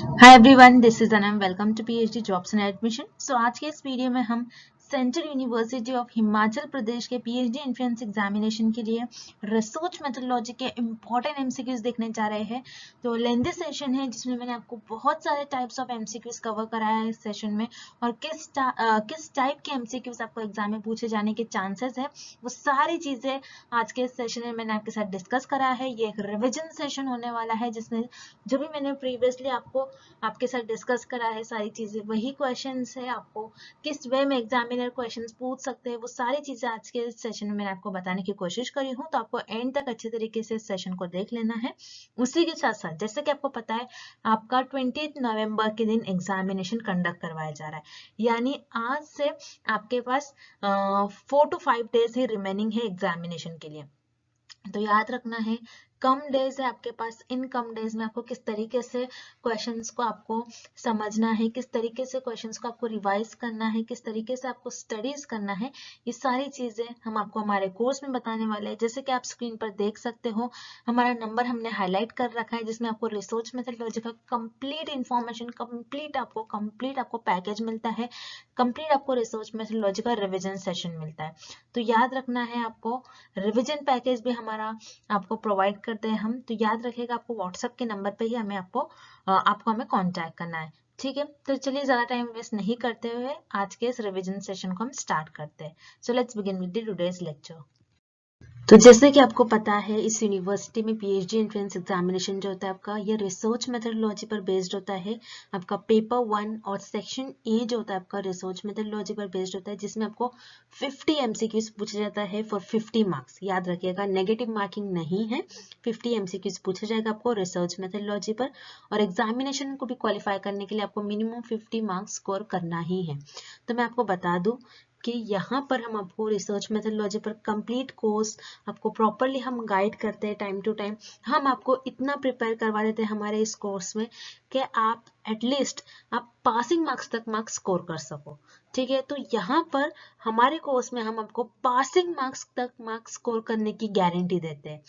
Hi everyone, this is Anam. Welcome to PhD jobs and admission. So आज के इस video में हम central university of Himachal Pradesh के पीएचडी एंट्रेंस एग्जामिनेशन के लिए रिसर्च मेथोडोलॉजी के इंपॉर्टेंट एमसीक्यूज देखने जा रहे हैं। तो लेंथी सेशन है जिसमें मैंने आपको बहुत सारे टाइप्स ऑफ एमसीक्यूज कवर कराया है इस सेशन में, और किस टाइप के एमसीक्यूज आपको एग्जाम में पूछे जाने के चांसेस है, वो सारी चीजें आज के इस सेशन में मैंने आपके साथ डिस्कस करा है। ये एक रिविजन सेशन होने वाला है जिसमें जो भी मैंने प्रीवियसली आपके साथ डिस्कस करा है सारी चीजें वही क्वेश्चंस है। आपको किस वे में एग्जामिनर क्वेश्चंस पूछ सकते हैं वो सारी चीजें आज के इस सेशन में मैंने आपको बताने की कोशिश करी हूँ। तो आपको एंड तक अच्छे तरीके से इस सेशन को देख लेना है। उसी के साथ साथ जैसे कि आपको पता है आपका 20 नवंबर के दिन एग्जामिनेशन कंडक्ट करवाया जा रहा है, यानी आज से आपके पास 4 to 5 डेज ही रिमेनिंग है एग्जामिनेशन के लिए। तो याद रखना है कम डेज है आपके पास, इन कम डेज में आपको किस तरीके से क्वेश्चंस को आपको समझना है, किस तरीके से क्वेश्चंस को आपको रिवाइज करना है, किस तरीके से आपको स्टडीज करना है, ये सारी चीजें हम आपको हमारे कोर्स में बताने वाले हैं। जैसे कि आप स्क्रीन पर देख सकते हो हमारा नंबर हमने हाईलाइट कर रखा है जिसमें आपको रिसर्च मेथोडोलॉजी का कंप्लीट इंफॉर्मेशन, कंप्लीट आपको पैकेज मिलता है, कंप्लीट आपको रिसर्च मेथोडोलॉजी का रिविजन सेशन मिलता है। तो याद रखना है आपको रिविजन पैकेज भी हमारा आपको प्रोवाइड करते हैं हम। तो याद रखिएगा आपको व्हाट्सएप के नंबर पे ही आपको हमें कांटेक्ट करना है। ठीक है, तो चलिए ज्यादा टाइम वेस्ट नहीं करते हुए आज के इस रिवीजन सेशन को हम स्टार्ट करते हैं। So let's begin with the today's lecture. तो जैसे कि आपको पता है इस यूनिवर्सिटी में पीएचडी एंट्रेंस एग्जामिनेशन जो होता है आपका, ये रिसर्च मेथोडोलॉजी पर बेस्ड होता है। आपका पेपर 1 और सेक्शन ए जो होता है आपका रिसर्च मेथोडोलॉजी पर बेस्ड होता है, जिसमें आपको 50 एमसीक्यूज पूछा जाता है फॉर 50 मार्क्स। याद रखिएगा नेगेटिव मार्किंग नहीं है, 50 एमसीक्यूज पूछा जाएगा आपको रिसर्च मेथोडोलॉजी पर। और एग्जामिनेशन को भी क्वालिफाई करने के लिए आपको मिनिमम 50 मार्क्स स्कोर करना ही है। तो मैं आपको बता दूं कि यहाँ पर हम आपको रिसर्च मेथोडोलॉजी पर कंप्लीट कोर्स आपको प्रॉपरली हम गाइड करते हैं टाइम टू टाइम। हम आपको इतना प्रिपेयर करवा देते हैं हमारे इस कोर्स में कि आप एटलीस्ट आप पासिंग मार्क्स तक मार्क्स स्कोर कर सको। ठीक है, तो यहाँ पर हमारे कोर्स में हम आपको पासिंग मार्क्स तक मार्क्स स्कोर करने की गारंटी देते हैं।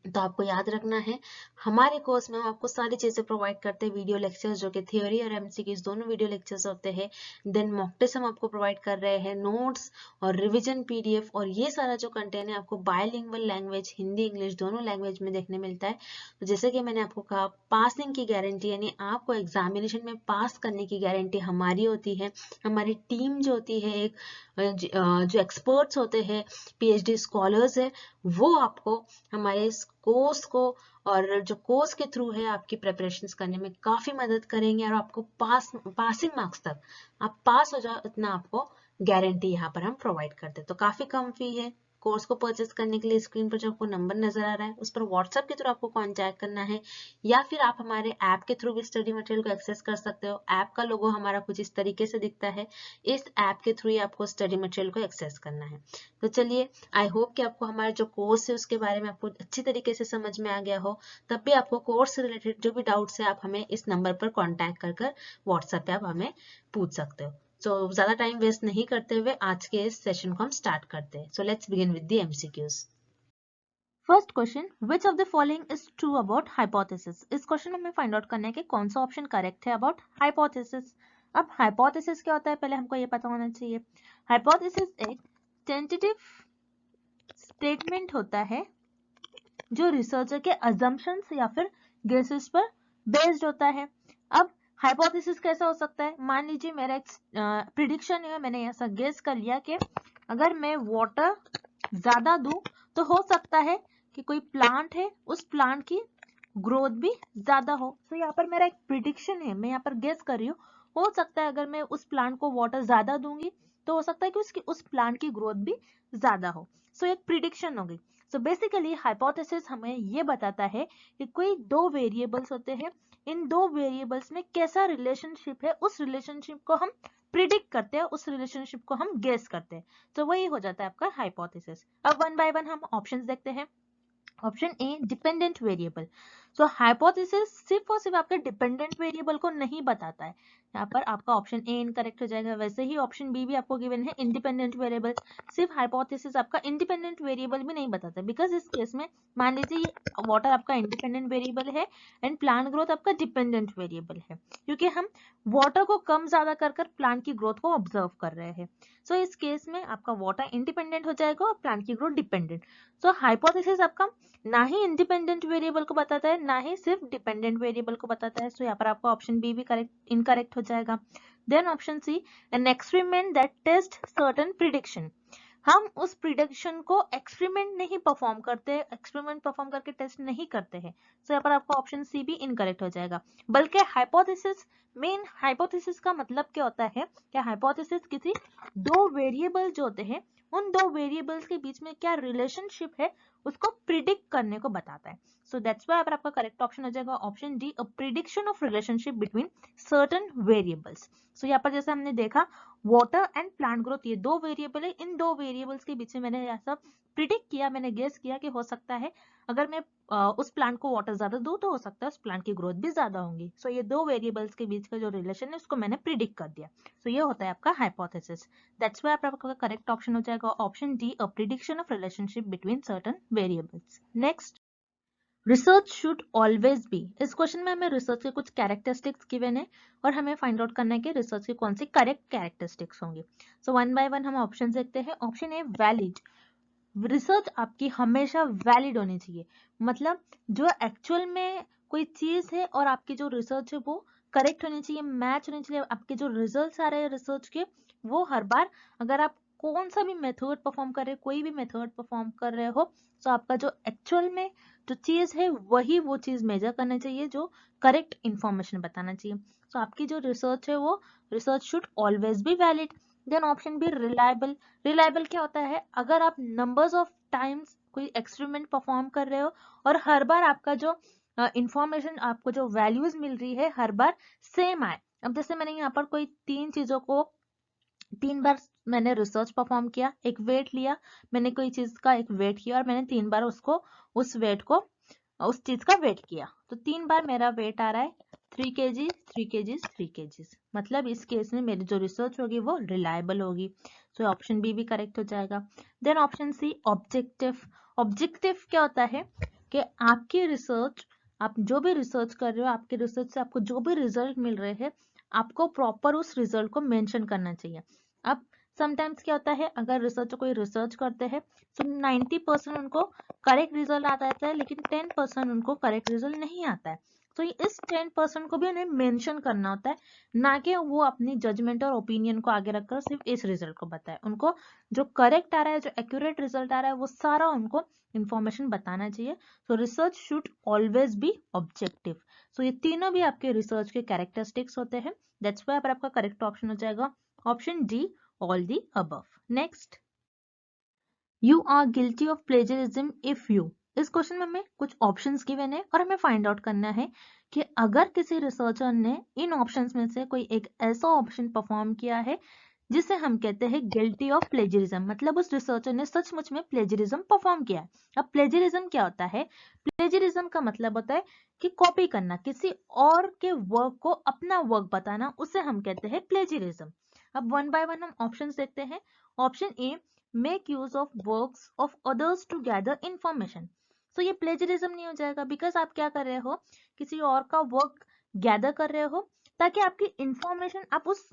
तो आपको याद रखना है हमारे कोर्स में हम आपको सारी चीजें प्रोवाइड करते हैं। वीडियो लेक्चर्स जो कि थ्योरी और एमसीक्यूज दोनों वीडियो लेक्चर्स होते हैं, देन मॉक टेस्ट हम आपको प्रोवाइड कर रहे हैं, नोट्स और रिवीजन पीडीएफ, और ये सारा जो कंटेंट है आपको बायलिंगुअल लैंग्वेज हिंदी इंग्लिश दोनों लैंग्वेज में देखने मिलता है। तो जैसे कि मैंने आपको कहा पासिंग की गारंटी, यानी आपको एग्जामिनेशन में पास करने की गारंटी हमारी होती है। हमारी टीम जो होती है एक जो एक्सपर्ट्स होते हैं, पीएचडी स्कॉलर्स है, वो आपको हमारे इस कोर्स को और जो कोर्स के थ्रू है आपकी प्रिपरेशंस करने में काफी मदद करेंगे, और आपको पासिंग मार्क्स तक आप पास हो जाओ इतना आपको गारंटी यहाँ पर हम प्रोवाइड करते हैं। तो काफी कम फी है। कोर्स को परचेस करने के लिए स्क्रीन पर जो आपको नंबर नजर आ रहा है उस पर व्हाट्सएप के थ्रू आपको कांटेक्ट करना है, या फिर आप हमारे ऐप के थ्रू भी स्टडी मटेरियल को एक्सेस कर सकते हो। ऐप का लोगो हमारा कुछ इस तरीके से दिखता है, इस ऐप के थ्रू ही आपको स्टडी मटेरियल को एक्सेस करना है। तो चलिए, आई होप कि आपको हमारा जो कोर्स है उसके बारे में आपको अच्छी तरीके से समझ में आ गया हो। तब भी आपको कोर्स से रिलेटेड जो भी डाउट्स है आप हमें इस नंबर पर कांटेक्ट कर व्हाट्सएप पे आप हमें पूछ सकते हो। तो ज्यादा टाइम वेस्ट नहीं करते हुए आज के इस सेशन को हम स्टार्ट करते हैं। So let's begin with the MCQs. First question, which of the following is true about hypothesis. इस क्वेश्चन में हमें फाइंड आउट करना है कि कौन सा ऑप्शन करेक्ट है अबाउट हाइपोथेसिस। अब हाइपोथेसिस क्या होता है पहले हमको ये पता होना चाहिए। हाइपोथेसिस एक टेंटेटिव स्टेटमेंट होता है जो रिसर्चर के अजम्पशंस या फिर गेसेस पर बेस्ड होता है। अब हाइपोथेसिस कैसा हो सकता है, मान लीजिए मेरा एक प्रिडिक्शन है, मैंने ऐसा गेस कर लिया कि अगर मैं वाटर ज्यादा दूं तो हो सकता है कि कोई प्लांट है उस प्लांट की ग्रोथ भी ज्यादा हो। तो यहाँ पर मेरा एक प्रिडिक्शन है, मैं यहाँ पर गेस कर रही हूँ, हो सकता है अगर मैं उस प्लांट को वाटर ज्यादा दूंगी तो हो सकता है कि उस प्लांट की ग्रोथ भी ज्यादा हो। सो एक प्रिडिक्शन होगी। सो बेसिकली हाइपोथेसिस हमें ये बताता है कि कोई दो वेरिएबल्स होते हैं, इन दो वेरिएबल्स में कैसा रिलेशनशिप है, उस रिलेशनशिप को हम प्रिडिक्ट करते हैं, उस रिलेशनशिप को हम गेस करते हैं। तो वही हो जाता है आपका हाइपोथेसिस। अब वन बाय वन हम ऑप्शंस देखते हैं। ऑप्शन ए डिपेंडेंट वेरिएबल। सो हाइपोथेसिस सिर्फ और सिर्फ आपके डिपेंडेंट वेरिएबल को नहीं बताता है, यहाँ पर आपका ऑप्शन ए इनकरेक्ट हो जाएगा। वैसे ही ऑप्शन बी भी आपको गिवन है इंडिपेंडेंट वेरिएबल, सिर्फ हाइपोथेसिस आपका इंडिपेंडेंट वेरिएबल भी नहीं बताता, बिकॉज इस केस में मान लीजिए वाटर आपका इंडिपेंडेंट वेरिएबल है एंड प्लांट ग्रोथ आपका डिपेंडेंट वेरिएबल है, क्योंकि हम वाटर को कम ज्यादा कर कर प्लांट की ग्रोथ को ऑब्जर्व कर रहे हैं। सो इस केस में आपका वाटर इंडिपेंडेंट हो जाएगा और प्लांट की ग्रोथ डिपेंडेंट। सो हाइपोथेसिस आपका ना ही इंडिपेंडेंट वेरिएबल को बताता है ना ही सिर्फ डिपेंडेंट वेरिएबल को बताता है। सो यहाँ पर आपका ऑप्शन बी भी करेक्ट इनकरेक्ट हो जाएगा। Then option C, an experiment that test certain prediction, हम उस प्रिडिक्शन को एक्सपेरिमेंट नहीं परफॉर्म करते, एक्सपेरिमेंट परफॉर्म करके टेस्ट नहीं करते हैं। सो यहाँ पर आपका ऑप्शन सी भी इनकरेक्ट हो जाएगा। बल्कि हाइपोथेसिस, मेन हाइपोथेसिस का मतलब क्या होता है, क्या हाइपोथेसिस किसी दो वेरिएबल जो होते हैं उन दो वेरिएबल्स के बीच में क्या रिलेशनशिप है उसको प्रिडिक्ट करने को बताता है। सो दैट्स व्हाई आपका करेक्ट ऑप्शन हो जाएगा option D, a prediction of relationship between certain variables. So यहाँ पर जैसे हमने देखा वाटर एंड प्लांट ग्रोथ ये दो वेरिएबल है, इन दो वेरिएबल्स के बीच में मैंने ऐसा प्रिडिक्ट किया, मैंने गेस किया कि हो सकता है अगर मैं उस प्लांट को वाटर ज्यादा दूं तो हो सकता है उस प्लांट की ग्रोथ भी ज्यादा होंगी। सो ये दो वेरिएबल्स के बीच का जो रिलेशन है उसको मैंने प्रिडिक्ट कर दिया। सो ये होता है आपका हाइपोथेसिस। दैट्स व्हाई आपका करेक्ट ऑप्शन हो जाएगा option D, a prediction of relationship between certain variables. Next, research should always B. इस क्वेश्चन में हमें रिसर्च के कुछ कैरेक्टरिस्टिक्स गिवन है और हमें फाइंड आउट करना है कि रिसर्च की कौन सी करेक्ट कैरेक्टरिस्टिक्स होंगी। सो वन बाय वन हम ऑप्शन देखते हैं। ऑप्शन ए, वैलिड, रिसर्च आपकी हमेशा वैलिड होनी चाहिए, मतलब जो एक्चुअल में कोई चीज है और आपकी जो रिसर्च है वो करेक्ट होनी चाहिए, मैच होनी चाहिए। आपके जो रिजल्ट्स आ रहे हैं रिसर्च के वो हर बार, अगर आप कौन सा भी मेथड परफॉर्म कर रहे हो, कोई भी मेथड परफॉर्म कर रहे हो, तो आपका जो एक्चुअल में जो चीज है वही वो चीज मेजर करना चाहिए जो करेक्ट इंफॉर्मेशन बताना चाहिए। तो आपकी जो रिसर्च है वो research should always be valid. Then option B, reliable. Reliable क्या होता है, अगर आप नंबर्स ऑफ टाइम्स कोई एक्सपेरिमेंट परफॉर्म कर रहे हो और हर बार आपका जो इंफॉर्मेशन, आपको जो वैल्यूज मिल रही है हर बार सेम आए। अब जैसे मैंने यहाँ पर कोई तीन चीजों को 3 बार मैंने रिसर्च परफॉर्म किया, एक वेट लिया, मैंने कोई चीज का एक वेट किया और मैंने 3 बार उसको उस वेट को उस चीज का वेट किया, तो 3 बार मेरा वेट आ रहा है 3 kg 3 kg 3 kg, मतलब इस केस में मेरी जो रिसर्च होगी वो रिलायबल होगी। सो ऑप्शन बी भी करेक्ट हो जाएगा। Then option C, objective. Objective क्या होता है कि आपकी रिसर्च, आप जो भी रिसर्च कर रहे हो, आपके रिसर्च से आपको जो भी रिजल्ट मिल रहे हैं आपको प्रॉपर उस रिजल्ट को मेंशन करना चाहिए। अब समटाइम्स क्या होता है, अगर रिसर्चर कोई रिसर्च करते हैं तो 90% उनको करेक्ट रिजल्ट आता है लेकिन 10% उनको करेक्ट रिजल्ट नहीं आता है। तो इस 10% को भी उन्हें मेंशन करना होता है, ना कि वो अपनी जजमेंट और ओपिनियन को आगे रखकर सिर्फ इस रिजल्ट को बताए। उनको जो करेक्ट आ रहा है, जो एक्यूरेट रिजल्ट आ रहा है वो सारा उनको इंफॉर्मेशन बताना चाहिए। So research should always be objective. So ये तीनों भी आपके रिसर्च के कैरेक्टरिस्टिक्स होते हैं। दैट्स व्हाई आपका करेक्ट ऑप्शन हो जाएगा option D, all the above. Next, you are guilty of plagiarism if you। इस क्वेश्चन में हमें कुछ ऑप्शंस गिवन है और हमें फाइंड आउट करना है कि अगर किसी रिसर्चर ने इन ऑप्शंस में से कोई एक ऐसा ऑप्शन परफॉर्म किया है जिसे हम कहते हैं गिल्टी ऑफ प्लेजरिज्म, मतलब उस रिसर्चर ने सचमुच में प्लेजरिज्म परफॉर्म किया है। अब प्लेजरिज्म क्या होता है, प्लेजरिज्म का मतलब होता है कि कॉपी करना, किसी और के वर्क को अपना वर्क बताना, उसे हम कहते हैं प्लेजरिज्म। अब वन बाय वन हम ऑप्शंस देखते हैं। Option A, make use of works of others to gather information. तो ये प्लेजरिज्म नहीं हो जाएगा, बिकॉज आप क्या कर रहे हो, किसी और का वर्क गैदर कर रहे हो ताकि आपकी इंफॉर्मेशन, आप उस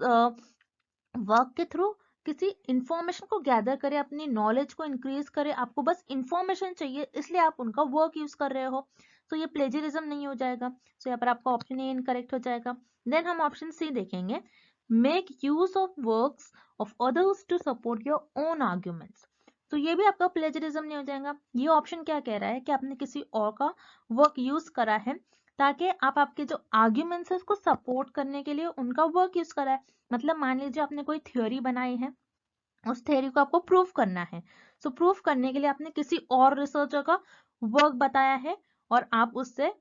वर्क के थ्रू किसी इंफॉर्मेशन को गैदर करें, अपनी नॉलेज को इंक्रीज करें, आपको बस इंफॉर्मेशन चाहिए इसलिए आप उनका वर्क यूज कर रहे हो, तो ये प्लेजरिज्म नहीं हो जाएगा। तो यहाँ पर आपका ऑप्शन ए इनकरेक्ट हो जाएगा। देन हम ऑप्शन सी देखेंगे, make use of works of others to support your own arguments. तो ये भी आपका प्लेजरिज्म नहीं हो जाएगा। ये ऑप्शन क्या कह रहा है कि आपने किसी और का वर्क यूज करा है ताकि आप आपके जो आर्ग्यूमेंट्स है उसको सपोर्ट करने के लिए उनका वर्क यूज करा है। मतलब मान लीजिए आपने कोई थ्योरी बनाई है, उस थ्योरी को आपको प्रूफ करना है, सो प्रूफ करने के लिए आपने किसी और रिसर्चर का वर्क बताया है और आप उससे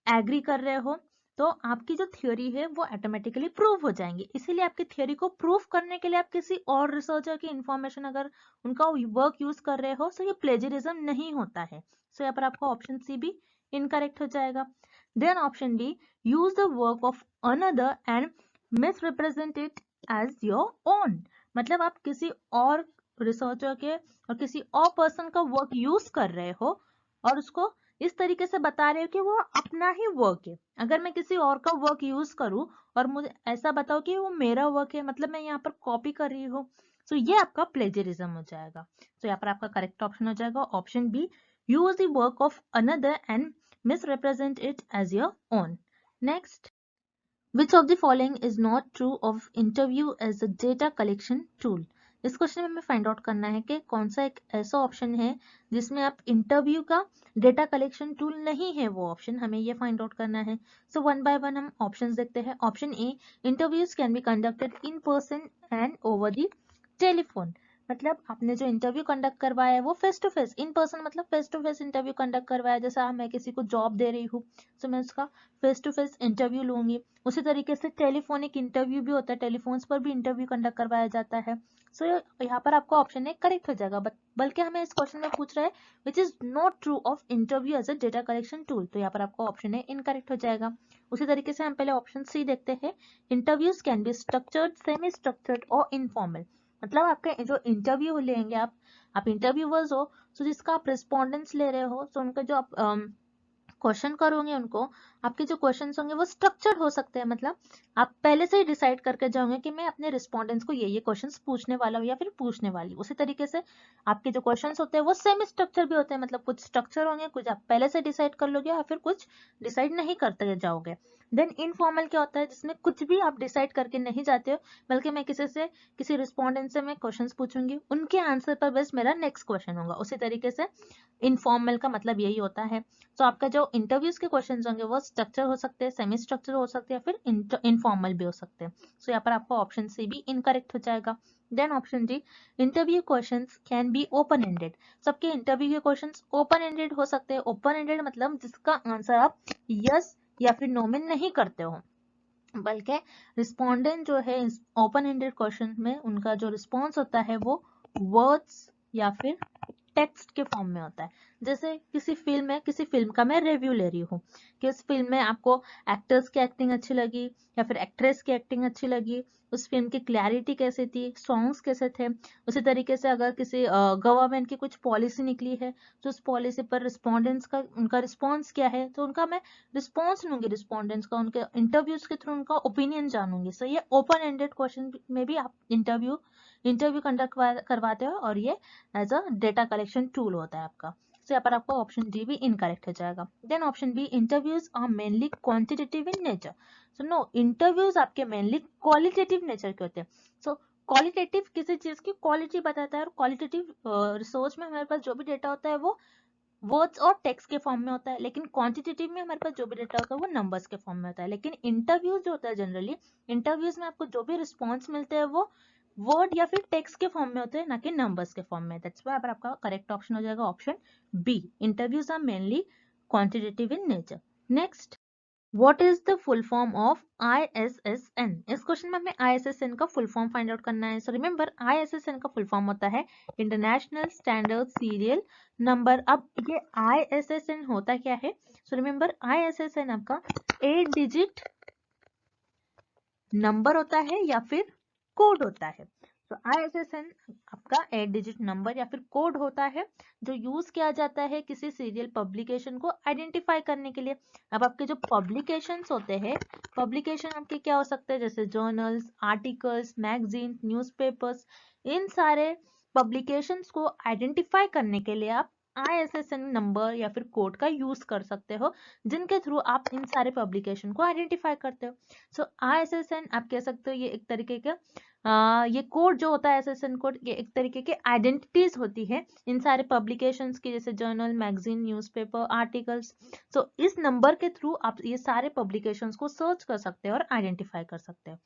एग्री कर रहे हो, तो आपकी जो थ्योरी है वो ऑटोमेटिकली प्रूव हो जाएंगी। इसीलिए आपकी थ्योरी को प्रूफ करने के लिए आप किसी और रिसर्चर की इंफॉर्मेशन, अगर उनका वर्क यूज कर रहे हो, सो ये प्लेजरिज्म नहीं होता है। सो यहाँ पर आपका ऑप्शन सी भी इनकरेक्ट हो जाएगा। Then option B, use the work of another and misrepresent it as your own. मतलब आप किसी और रिसर्चर के और किसी और पर्सन का वर्क यूज कर रहे हो और उसको इस तरीके से बता रहे हो कि वो अपना ही वर्क है। अगर मैं किसी और का वर्क यूज करूं और मुझे ऐसा बताओ कि वो मेरा वर्क है, मतलब मैं यहाँ पर कॉपी कर रही हूँ, तो ये आपका प्लेजरिज्म हो जाएगा। तो यहाँ पर आपका करेक्ट ऑप्शन हो जाएगा option B, use the work of another and misrepresent it as your own. Next, which of the following is not true of interview as a data collection tool? इस question में हमें find out करना है कि कौन सा एक ऐसा ऑप्शन है जिसमें आप इंटरव्यू का डेटा कलेक्शन टूल नहीं है, वो ऑप्शन हमें ये फाइंड आउट करना है। सो वन बाय वन हम ऑप्शंस देखते हैं। Option A, interviews can be conducted in person and over the telephone. मतलब आपने जो इंटरव्यू कंडक्ट करवाया है वो face to face, in person मतलब face to face interview conduct करवाया। जैसा मैं किसी को जॉब दे रही हूँ तो मैं उसका फेस टू फेस इंटरव्यू लूंगी, उसी तरीके से टेलीफोनिक इंटरव्यू भी होता है, टेलीफोन्स पर भी इंटरव्यू कंडक्ट करवाया जाता है। सो यहाँ पर आपका ऑप्शन ए करेक्ट हो जाएगा। बल्कि हमें इस क्वेश्चन में पूछ रहा है which is not true of interview as a data collection tool, तो यहाँ पर आपका ऑप्शन ए इनकरेक्ट हो जाएगा। उसी तरीके से हम पहले ऑप्शन सी देखते हैं, interviews can be structured, semi structured और इनफॉर्मल। मतलब आपके जो इंटरव्यू लेंगे आप इंटरव्यूअर्स हो, तो जिसका आप रिस्पॉन्डेंट्स ले रहे हो, तो उनका जो आप क्वेश्चन करोगे उनको, आपके जो क्वेश्चंस होंगे वो स्ट्रक्चर्ड हो सकते हैं। मतलब आप पहले से ही डिसाइड करके जाओगे कि मैं अपने रिस्पोंडेंट्स को ये क्वेश्चंस पूछने वाला हूँ या फिर पूछने वाली हूँ। उसी तरीके से आपके जो क्वेश्चंस होते हैं वो सेमी स्ट्रक्चर भी होते हैं, मतलब कुछ स्ट्रक्चर होंगे, कुछ आप पहले से डिसाइड कर लोगे या फिर कुछ डिसाइड नहीं करते जाओगे। देन इनफॉर्मल क्या होता है, जिसमें कुछ भी आप डिसाइड करके नहीं जाते हो, बल्कि मैं किसी रिस्पोंडेंट से मैं क्वेश्चंस पूछूंगी, उनके आंसर पर बस मेरा नेक्स्ट क्वेश्चन होगा। उसी तरीके से इनफॉर्मल का मतलब यही होता है। तो आपका जो इंटरव्यूज के क्वेश्चंस होंगे वो स्ट्रक्चर हो सकते हैं, सेमी स्ट्रक्चर हो सकते हैं, फिर इनफॉर्मल भी हो सकते हैं। सो यहाँ पर आपका ऑप्शन सी भी इनकरेक्ट हो जाएगा। Then option D, interview questions can be open ended. सबके इंटरव्यू के क्वेश्चंस ओपन एंडेड हो सकते हैं। ओपन एंडेड मतलब जिसका आंसर आप यस या फिर नो में नहीं करते हो, बल्कि रिस्पोंडेंट जो है ओपन एंडेड क्वेश्चन में उनका जो रिस्पॉन्स होता है वो वर्ड्स या फिर टेक्स्ट के फॉर्म में होता है। जैसे किसी फिल्म का मैं रिव्यू ले रही हूँ कि उस फिल्म में आपको एक्टर्स की एक्टिंग अच्छी लगी या फिर एक्ट्रेस की एक्टिंग अच्छी लगी, उस फिल्म की क्लैरिटी कैसे थी, सॉन्ग्स कैसे थे। उसी तरीके से अगर किसी गवर्नमेंट की कुछ पॉलिसी निकली है तो उस पॉलिसी पर रिस्पोंडेंट्स का उनका रिस्पॉन्स क्या है, तो उनका मैं रिस्पॉन्स लूंगी रिस्पोंडेंट्स का, उनके इंटरव्यूज के थ्रू उनका ओपिनियन जानूंगी। सो ये ओपन एंडेड क्वेश्चन में भी आप इंटरव्यू कंडक्ट करवाते हो और ये as a data collection tool होता है आपका। तो यहाँ पर आपका ऑप्शन डी भी इनकरेक्ट हो जाएगा। Then option B, interviews are mainly quantitative in nature. So no, interviews आपके मेनली क्वालिटेटिव नेचर के होते हैं। सो क्वालिटेटिव किसी चीज की क्वालिटी बताता है और क्वालिटेटिव रिसोर्स में हमारे पास जो भी डेटा होता है वो वर्ड्स और टेक्स्ट के फॉर्म में होता है, लेकिन क्वांटिटेटिव में हमारे पास जो भी डेटा होता है वो नंबर्स के फॉर्म में होता है। लेकिन इंटरव्यूज जो होता है जनरली, इंटरव्यूज में आपको जो भी रिस्पॉन्स मिलते हैं वो वर्ड या फिर टेक्स्ट के फॉर्म में होते हैं, ना कि नंबर्स के फॉर्म में। दैट्स व्हाई आपका करेक्ट ऑप्शन हो जाएगा option B, interviews are mainly quantitative in nature. Next, what is the full form of ISSN? इस क्वेश्चन में हमें ISSN का फुल फॉर्म फाइंड आउट करना है। सो रिमेंबर, ISSN का फुल फॉर्म होता है इंटरनेशनल स्टैंडर्ड सीरियल नंबर। अब ये ISSN होता क्या है? सो रिमेंबर, ISSN आपका 8 डिजिट नंबर होता है या फिर कोड होता है। तो ISSN आपका 8 डिजिट नंबर या फिर कोड होता है जो यूज किया जाता है किसी सीरियल पब्लिकेशन को आइडेंटिफाई करने के लिए। अब आपके जो पब्लिकेशंस होते हैं, पब्लिकेशन आपके क्या हो सकते हैं, जैसे जर्नल्स, आर्टिकल्स, मैगजीन, न्यूज़पेपर्स, इन सारे पब्लिकेशंस को आइडेंटिफाई करने के लिए आप ISSN नंबर या फिर कोड का यूज कर सकते हो, जिनके थ्रू आप इन सारे पब्लिकेशन को आइडेंटिफाई करते हो। सो ISSN आप कह सकते हो ये एक तरीके का ये कोड जो होता है ISSN कोड, ये एक तरीके के आइडेंटिटीज होती है इन सारे पब्लिकेशंस की, जैसे जर्नल, मैगजीन, न्यूज़पेपर, आर्टिकल्स। सो इस नंबर के थ्रू आप ये सारे पब्लिकेशंस को सर्च कर सकते हो और आइडेंटिफाई कर सकते हो।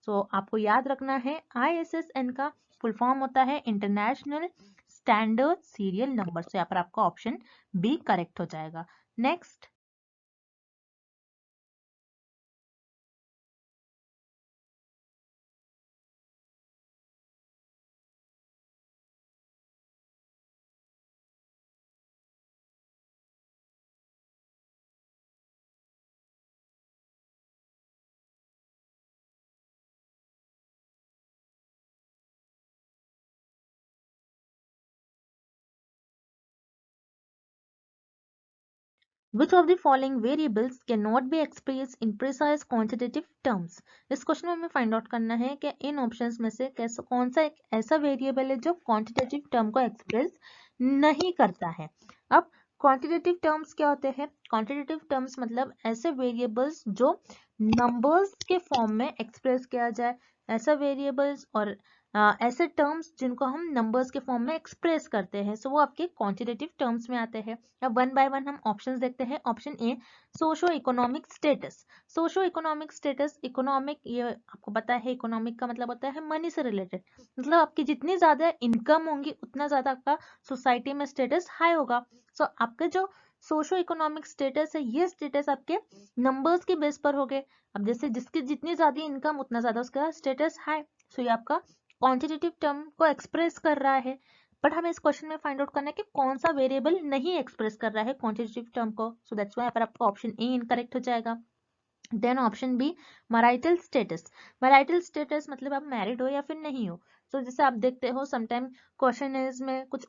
सो आपको याद रखना है ISSN का फुल फॉर्म होता है इंटरनेशनल स्टैंडर्ड सीरियल नंबर। से यहाँ पर आपका ऑप्शन बी करेक्ट हो जाएगा। Next, Which of the following variables cannot be expressed in precise quantitative terms? इस क्वेश्चन में हमें फाइंड आउट करना है कि इन ऑप्शंस में से कैसा कौन सा एक ऐसा वेरिएबल है जो क्वांटिटेटिव टर्म को एक्सप्रेस नहीं करता है। अब क्वांटिटेटिव टर्म्स क्या होते हैं? क्वांटिटेटिव टर्म्स मतलब ऐसे वेरिएबल्स जो नंबर्स के फॉर्म में एक्सप्रेस किया जाए, ऐसा वेरिएबल्स और ऐसे टर्म्स जिनको हम नंबर्स के फॉर्म में एक्सप्रेस करते हैं, सो वो आपके क्वांटिटेटिव टर्म्स में आते हैं। अब वन बाय वन हम ऑप्शंस देखते हैं। ऑप्शन ए, socio economic status. Socio economic status, economic, ये आपको पता है इकोनॉमिक का मतलब होता है मनी से रिलेटेड, मतलब आपकी जितनी ज्यादा इनकम होंगी उतना ज्यादा आपका सोसाइटी में स्टेटस हाई होगा। सो आपके जो सोशो इकोनॉमिक स्टेटस है, ये स्टेटस आपके नंबर्स के बेस पर हो गए। अब जैसे जिसकी जितनी ज्यादा इनकम उतना ज्यादा उसका स्टेटस हाई, सो ये आपका क्वांटिटेटिव टर्म को एक्सप्रेस कर रहा है। बट हमें इस क्वेश्चन में फाइंड आउट करना है कि कौन सा वेरिएबल नहीं एक्सप्रेस कर रहा है क्वांटिटेटिव टर्म को, सो दैट्स व्हाई पर आपका ऑप्शन ए इनकरेक्ट हो जाएगा। Then option B, marital status. Marital status मतलब आप मैरिड हो या फिर नहीं हो। सो जैसे आप देखते हो समटाइम क्वेश्चन में कुछ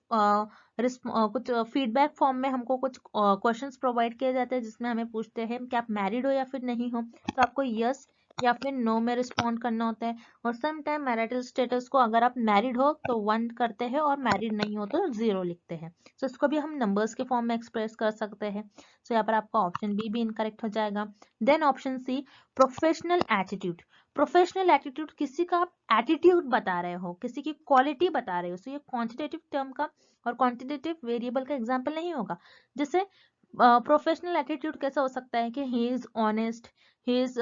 फीडबैक फॉर्म में हमको कुछ क्वेश्चंस प्रोवाइड किए जाते हैं जिसमें हमें पूछते हैं कि आप मैरिड हो या फिर नहीं हो, तो आपको यस या फिर नो में रिस्पॉन्ड करना होता है। और सम टाइम मैरिटल स्टेटस को अगर आप मैरिड हो तो 1 करते हैं और मैरिड नहीं हो तो 0 लिखते हैं। सो इसको भी हम नंबर्स के फॉर्म में एक्सप्रेस कर सकते हैं। सो यहाँ पर आपका ऑप्शन बी भी इनकरेक्ट हो जाएगा। Then option C, professional attitude. Professional attitude किसी का आप एटीट्यूड बता रहे हो, किसी की क्वालिटी बता रहे हो, सो ये क्वांटिटेटिव टर्म का और क्वांटिटेटिव वेरिएबल का एग्जांपल नहीं होगा। जैसे प्रोफेशनल एटीट्यूड कैसा हो सकता है कि he is honest, he is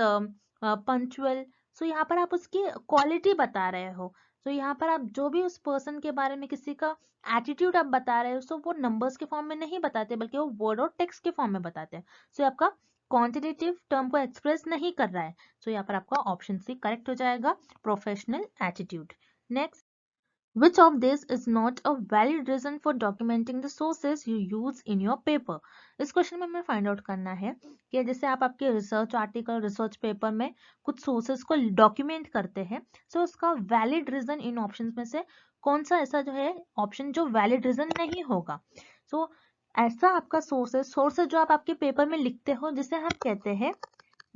punctual, so यहाँ पर आप उसकी क्वालिटी बता रहे हो। सो यहाँ पर आप जो भी उस पर्सन के बारे में किसी का एटीट्यूड आप बता रहे हो, सो वो नंबर्स के फॉर्म में नहीं बताते बल्कि वो वर्ड और टेक्स्ट के फॉर्म में बताते हैं। सो आपका क्वांटिटेटिव टर्म को एक्सप्रेस नहीं कर रहा है। सो यहाँ पर आपका ऑप्शन सी करेक्ट हो जाएगा, professional attitude. Next, which of this is not a valid reason for documenting the sources you use in your paper? इस क्वेश्चन में हमें फाइंड आउट करना है कि जैसे आप आपके रिसर्च आर्टिकल, रिसर्च पेपर में कुछ सोर्सेस को डॉक्यूमेंट करते हैं, सो उसका वैलिड रीजन इन ऑप्शंस में से कौन सा ऐसा जो है ऑप्शन जो वैलिड रीजन नहीं होगा। सो ऐसा आपका सोर्स है जो आप आपके पेपर में लिखते हो जिसे हम कहते हैं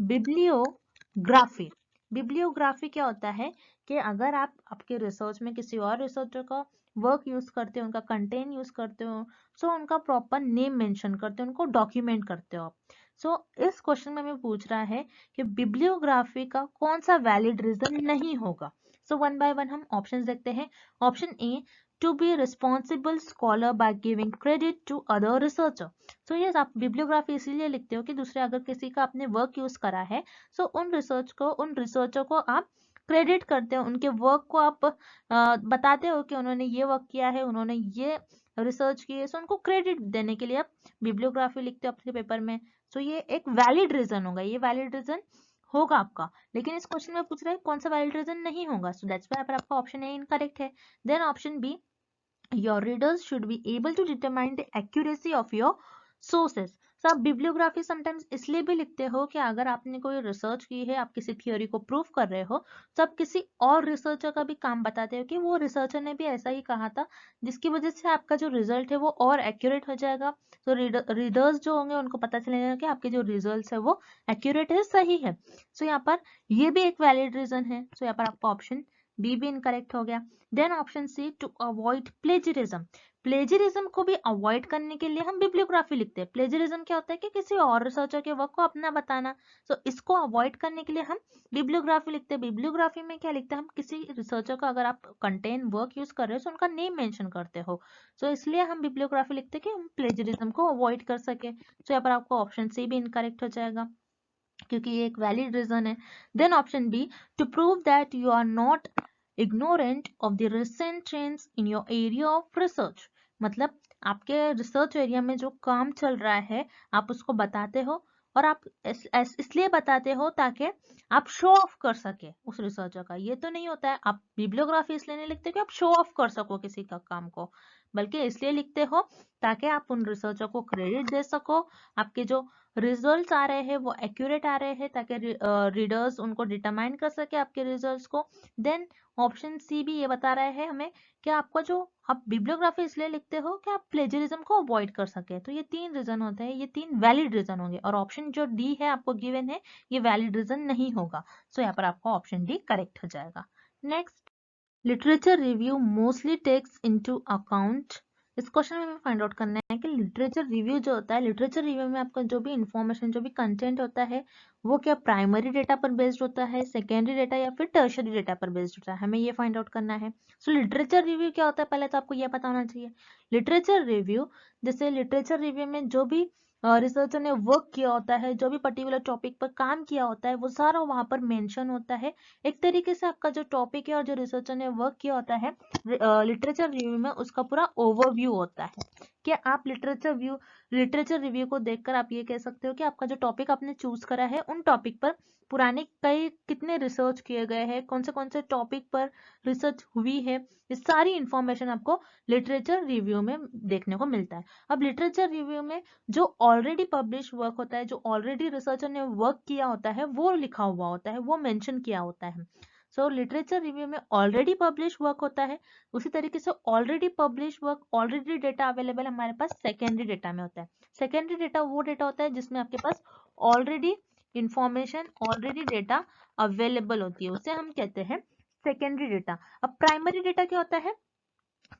बिब्लियोग्राफी। बिब्लियोग्राफी क्या होता है कि अगर आप आपके रिसर्च में किसी और रिसर्चर का वर्क यूज करते हो, उनका कंटेंट यूज करते हो, सो उनका प्रॉपर नेम मेंशन करते हो, उनको डॉक्यूमेंट करते हो आप। सो इस क्वेश्चन में हमें पूछ रहा है कि बिब्लियोग्राफी का कौन सा वैलिड रीजन नहीं होगा। सो वन बाय वन हम ऑप्शंस देखते हैं। Option A, to be responsible scholar by giving credit to other researcher. So ये आप बिब्लियोग्राफी इसीलिए लिखते हो कि दूसरे अगर किसी का आपने वर्क यूज करा है, सो उन रिसर्चर को आप क्रेडिट करते हो, उनके वर्क को आप बताते हो कि उन्होंने ये वर्क किया है, उन्होंने ये रिसर्च की है, सो उनको क्रेडिट देने के लिए आप बिब्लियोग्राफी लिखते हो अपने पेपर में। सो ये एक वैलिड रीजन होगा, ये वैलिड रीजन होगा आपका। लेकिन इस क्वेश्चन में पूछ रहा है कौन सा वैलिड रीजन नहीं होगा, सो दैट्स व्हाई आपका ऑप्शन ए इनकरेक्ट है। Then option B, your readers should be able to determine the accuracy of your sources। तो आप बिब्लियोग्राफी समटाइम्स इसलिए भी लिखते हो कि अगर आपने कोई रिसर्च की है, आप किसी थ्योरी को प्रूव कर रहे हो, तो आप किसी और रिसर्चर का भी काम बताते हो कि वो रिसर्चर ने भी ऐसा ही कहा था, जिसकी वजह से आपका जो रिजल्ट है वो और एक्यूरेट हो जाएगा। तो रीडर्स जो होंगे उनको पता चलेगा कि आपके जो रिजल्ट है वो एक्यूरेट है, सही है। सो यहाँ पर ये भी एक वैलिड रीजन है। सो यहाँ पर आपका ऑप्शन बी भी इनकरेक्ट हो गया। Then option C, to avoid plagiarism. Plagiarism को भी अवॉइड करने के लिए हम बिब्लियोग्राफी लिखते हैं। प्लेजरिज्म क्या होता है कि किसी और रिसर्चर के वर्क को अपना बताना। सो इसको अवॉइड करने के लिए हम बिब्लियोग्राफी लिखते हैं। बिब्लियोग्राफी में क्या लिखते हैं हम, किसी रिसर्चर का अगर आप कंटेंट वर्क यूज कर रहे हो तो उनका नेम मेंशन करते हो। सो इसलिए हम बिब्लियोग्राफी लिखते हैं कि हम प्लेजरिज्म को अवॉइड कर सके। सो यहाँ पर आपको ऑप्शन सी भी इनकरेक्ट हो जाएगा क्योंकि ये एक वैलिड रीजन है। Then option B, to prove that you are not ignorant of the recent trends in your area of research। मतलब आपके रिसर्च एरिया में जो काम चल रहा है आप उसको बताते हो, और आप इसलिए बताते हो ताकि आप शो ऑफ कर सके उस रिसर्चर का। ये तो नहीं होता है आप बिब्लियोग्राफी इसलिए नहीं लिखते कि आप शो ऑफ कर सको किसी का काम को, बल्कि इसलिए लिखते हो ताकि आप उन रिसर्चर को क्रेडिट दे सको, आपके जो रिजल्ट्स आ रहे हैं वो एक्यूरेट आ रहे हैं, ताकि रीडर्स उनको डिटरमाइन कर सके आपके रिजल्ट्स को। देन ऑप्शन सी भी ये बता रहा है हमें कि आपका जो आप बिब्लियोग्राफी इसलिए लिखते हो कि आप प्लेजरिज्म को अवॉइड कर सके। तो ये 3 रीजन होते हैं, ये 3 वैलिड रीजन होंगे, और ऑप्शन जो डी है आपको गिवन है ये वैलिड रीजन नहीं होगा। सो यहाँ पर आपका ऑप्शन डी करेक्ट हो जाएगा। Next, literature review mostly takes into account. इस क्वेश्चन में हमें फाइंड आउट करना है कि लिटरेचर रिव्यू जो होता है, लिटरेचर रिव्यू में आपका जो भी इंफॉर्मेशन, जो भी कंटेंट होता है, वो क्या प्राइमरी डेटा पर बेस्ड होता है, सेकेंडरी डेटा या फिर टर्शरी डेटा पर बेस्ड होता है, हमें ये फाइंड आउट करना है। सो लिटरेचर रिव्यू क्या होता है पहले तो आपको ये पता होना चाहिए। लिटरेचर रिव्यू, जैसे लिटरेचर रिव्यू में जो भी रिसर्चर ने वर्क किया होता है, जो भी पर्टिकुलर टॉपिक पर काम किया होता है, वो सारा वहां पर मेंशन होता है। एक तरीके से आपका जो टॉपिक है और जो रिसर्चर ने वर्क किया होता है लिटरेचर रिव्यू में, उसका पूरा ओवरव्यू होता है। क्या आप लिटरेचर रिव्यू को देखकर आप ये कह सकते हो कि आपका जो टॉपिक आपने चूज करा है उन टॉपिक पर पुराने कई कितने रिसर्च किए गए हैं, कौन से टॉपिक पर रिसर्च हुई है, ये सारी इंफॉर्मेशन आपको लिटरेचर रिव्यू में देखने को मिलता है। अब लिटरेचर रिव्यू में जो ऑलरेडी पब्लिश वर्क होता है, जो ऑलरेडी रिसर्चर ने वर्क किया होता है, वो लिखा हुआ होता है, वो मेंशन किया होता है। सो लिटरेचर रिव्यू में ऑलरेडी पब्लिश वर्क होता है। उसी तरीके से already publish work, already data available हमारे पास सेकेंडरी डेटा में होता है। सेकेंडरी डेटा वो डेटा होता है जिसमें आपके पास already information, already data available होती है, उसे हम कहते हैं सेकेंडरी डेटा। अब प्राइमरी डेटा क्या होता है?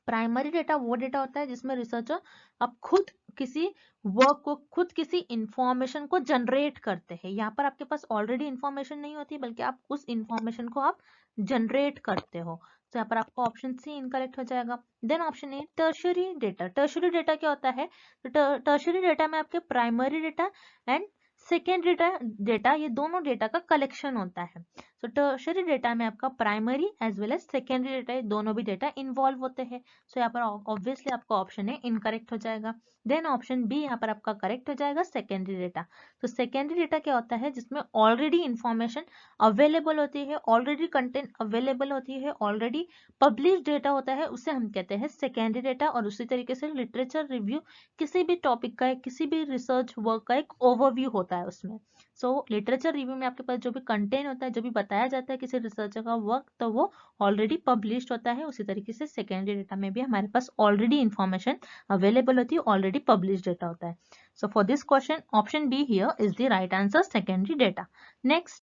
प्राइमरी डेटा वो डेटा होता है जिसमें रिसर्चर अब खुद किसी वर्क को, खुद किसी इंफॉर्मेशन को जनरेट करते हैं। यहाँ पर आपके पास ऑलरेडी इंफॉर्मेशन नहीं होती, बल्कि आप उस इंफॉर्मेशन को आप जनरेट करते हो। तो यहाँ पर आपका ऑप्शन सी इनकरेक्ट हो जाएगा। Then option A, tertiary data. Tertiary data क्या होता है? तो टर्शरी डेटा में आपके primary data and secondary data, ये दोनों डेटा का कलेक्शन होता है। सो टर्शरी डेटा में आपका primary as well as secondary data, ये दोनों भी डेटा इन्वॉल्व होते हैं। सो यहाँ पर ऑब्वियसली आपका ऑप्शन ए इनकरेक्ट हो जाएगा। देन ऑप्शन बी यहाँ पर आपका करेक्ट हो जाएगा, सेकेंडरी डेटा। तो सेकेंडरी डेटा क्या होता है? जिसमें ऑलरेडी इंफॉर्मेशन अवेलेबल होती है, ऑलरेडी कंटेंट अवेलेबल होती है, ऑलरेडी पब्लिश डेटा होता है, उसे हम कहते हैं सेकेंडरी डेटा। और उसी तरीके से लिटरेचर रिव्यू किसी भी टॉपिक का, किसी भी रिसर्च वर्क का एक ओवरव्यू होता है उसमें। सो लिटरेचर रिव्यू में आपके पास जो भी कंटेंट होता है, जो भी बताया जाता है किसी रिसर्चर का वर्क, तो वो ऑलरेडी पब्लिश्ड होता है। उसी तरीके से सेकेंडरी डेटा में भी हमारे पास ऑलरेडी इंफॉर्मेशन अवेलेबल होती है, ऑलरेडी पब्लिश्ड डेटा होता है। So for this question option be here is the right answer, secondary data. Next,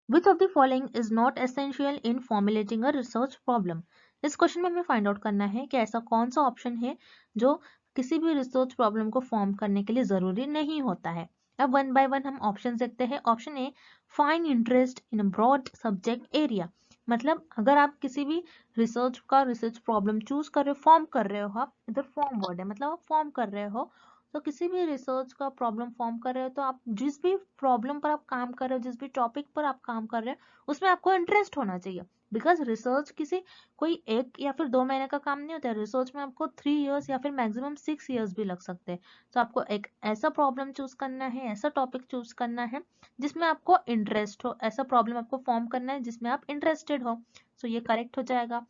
which of the following is not essential in formulating a research problem? इस question में हमें find out करना है कि ऐसा कौन सा ऑप्शन है जो किसी भी रिसर्च प्रॉब्लम को फॉर्म करने के लिए जरूरी नहीं होता है। अब वन बाय वन हम ऑप्शन देखते हैं। Option A, find interest in a broad subject area. मतलब अगर आप किसी भी रिसर्च प्रॉब्लम चूज कर रहे हो, फॉर्म कर रहे हो, आप इधर फॉर्म वर्ड है, मतलब आप फॉर्म कर रहे हो, तो किसी भी रिसर्च का प्रॉब्लम फॉर्म कर रहे हो, तो आप जिस भी प्रॉब्लम पर आप काम कर रहे हो, जिस भी टॉपिक पर आप काम कर रहे हो, उसमें आपको इंटरेस्ट होना चाहिए। बिकॉज रिसर्च किसी कोई 1 या फिर 2 महीने का काम नहीं होता है। रिसर्च में आपको 3 इयर्स या फिर मैक्सिमम 6 इयर्स भी लग सकते हैं। तो आपको एक ऐसा प्रॉब्लम चूज करना है, ऐसा टॉपिक चूज करना है जिसमें आपको इंटरेस्ट हो, ऐसा प्रॉब्लम आपको फॉर्म करना है जिसमें आप इंटरेस्टेड हो। सो ये करेक्ट हो जाएगा।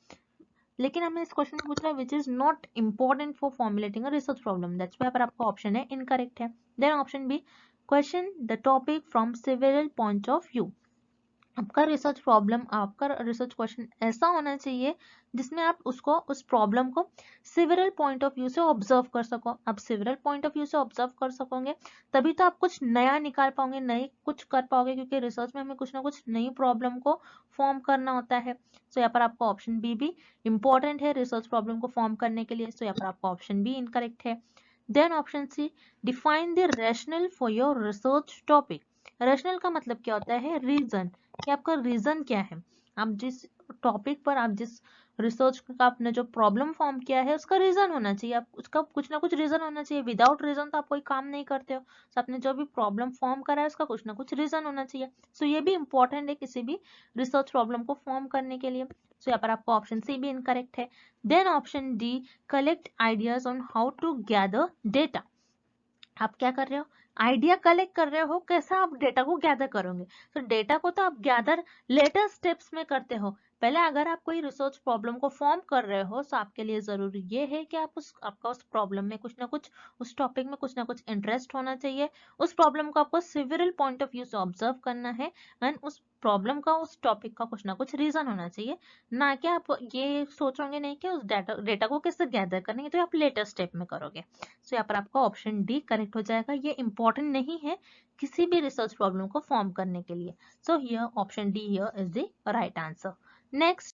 लेकिन हमें इस क्वेश्चन में पूछ रहा है which is not important for formulating a research problem, that's why पर आपका ऑप्शन है इनकरेक्ट है। Then option B, question the topic from several point of view. आपका रिसर्च प्रॉब्लम, आपका रिसर्च क्वेश्चन ऐसा होना चाहिए जिसमें आप उसको, उस प्रॉब्लम को सेवरल पॉइंट ऑफ व्यू से ऑब्जर्व कर सको। आप सेवरल पॉइंट ऑफ व्यू से ऑब्जर्व कर सकोगे तभी तो आप कुछ नया निकाल पाओगे, नई कुछ कर पाओगे, क्योंकि रिसर्च में हमें कुछ ना कुछ नई प्रॉब्लम को फॉर्म करना होता है। सो यहाँ पर आपका ऑप्शन बी भी इंपॉर्टेंट है रिसर्च प्रॉब्लम को फॉर्म करने के लिए। सो यहाँ पर आपका ऑप्शन बी इनकरेक्ट है। Then option C, define the rationale for your research topic. Rationale का मतलब क्या होता है? रीजन, कि आपका रीजन क्या है। आप जिस टॉपिक पर, आप जिस रिसर्च का आपने जो प्रॉब्लम फॉर्म किया है, उसका रीजन होना चाहिए। आप उसका कुछ ना कुछ रीजन होना चाहिए। विदाउट रीजन तो आप कोई काम नहीं करते हो। तो आपने जो भी प्रॉब्लम फॉर्म करा है उसका कुछ ना कुछ रीजन होना चाहिए। सो ये भी इंपॉर्टेंट है किसी भी रिसर्च प्रॉब्लम को फॉर्म करने के लिए। सो यहाँ पर आपका ऑप्शन सी भी इनकरेक्ट है। Then option D, collect ideas on how to gather data. आप क्या कर रहे हो? आइडिया कलेक्ट कर रहे हो, कैसा आप डेटा को गैदर करोगे। तो डेटा को तो आप गैदर लेटर स्टेप्स में करते हो। पहले अगर आप कोई रिसर्च प्रॉब्लम को फॉर्म कर रहे हो तो आपके लिए जरूरी ये है कि आपका उस प्रॉब्लम में कुछ ना कुछ, उस टॉपिक में कुछ ना कुछ इंटरेस्ट होना चाहिए। उस प्रॉब्लम को आपको सिविल पॉइंट ऑफ व्यू से ऑब्जर्व करना है एंड उस प्रॉब्लम का, उस टॉपिक का कुछ ना कुछ रीजन होना चाहिए। ना कि आप ये सोचोगे नहीं कि उस डेटा को कैसे गैदर करेंगे, तो आप लेटर स्टेप में करोगे। सो यहाँ पर आपका ऑप्शन डी करेक्ट हो जाएगा। ये इंपॉर्टेंट नहीं है किसी भी रिसर्च प्रॉब्लम को फॉर्म करने के लिए। So here option D here is the right answer. Next,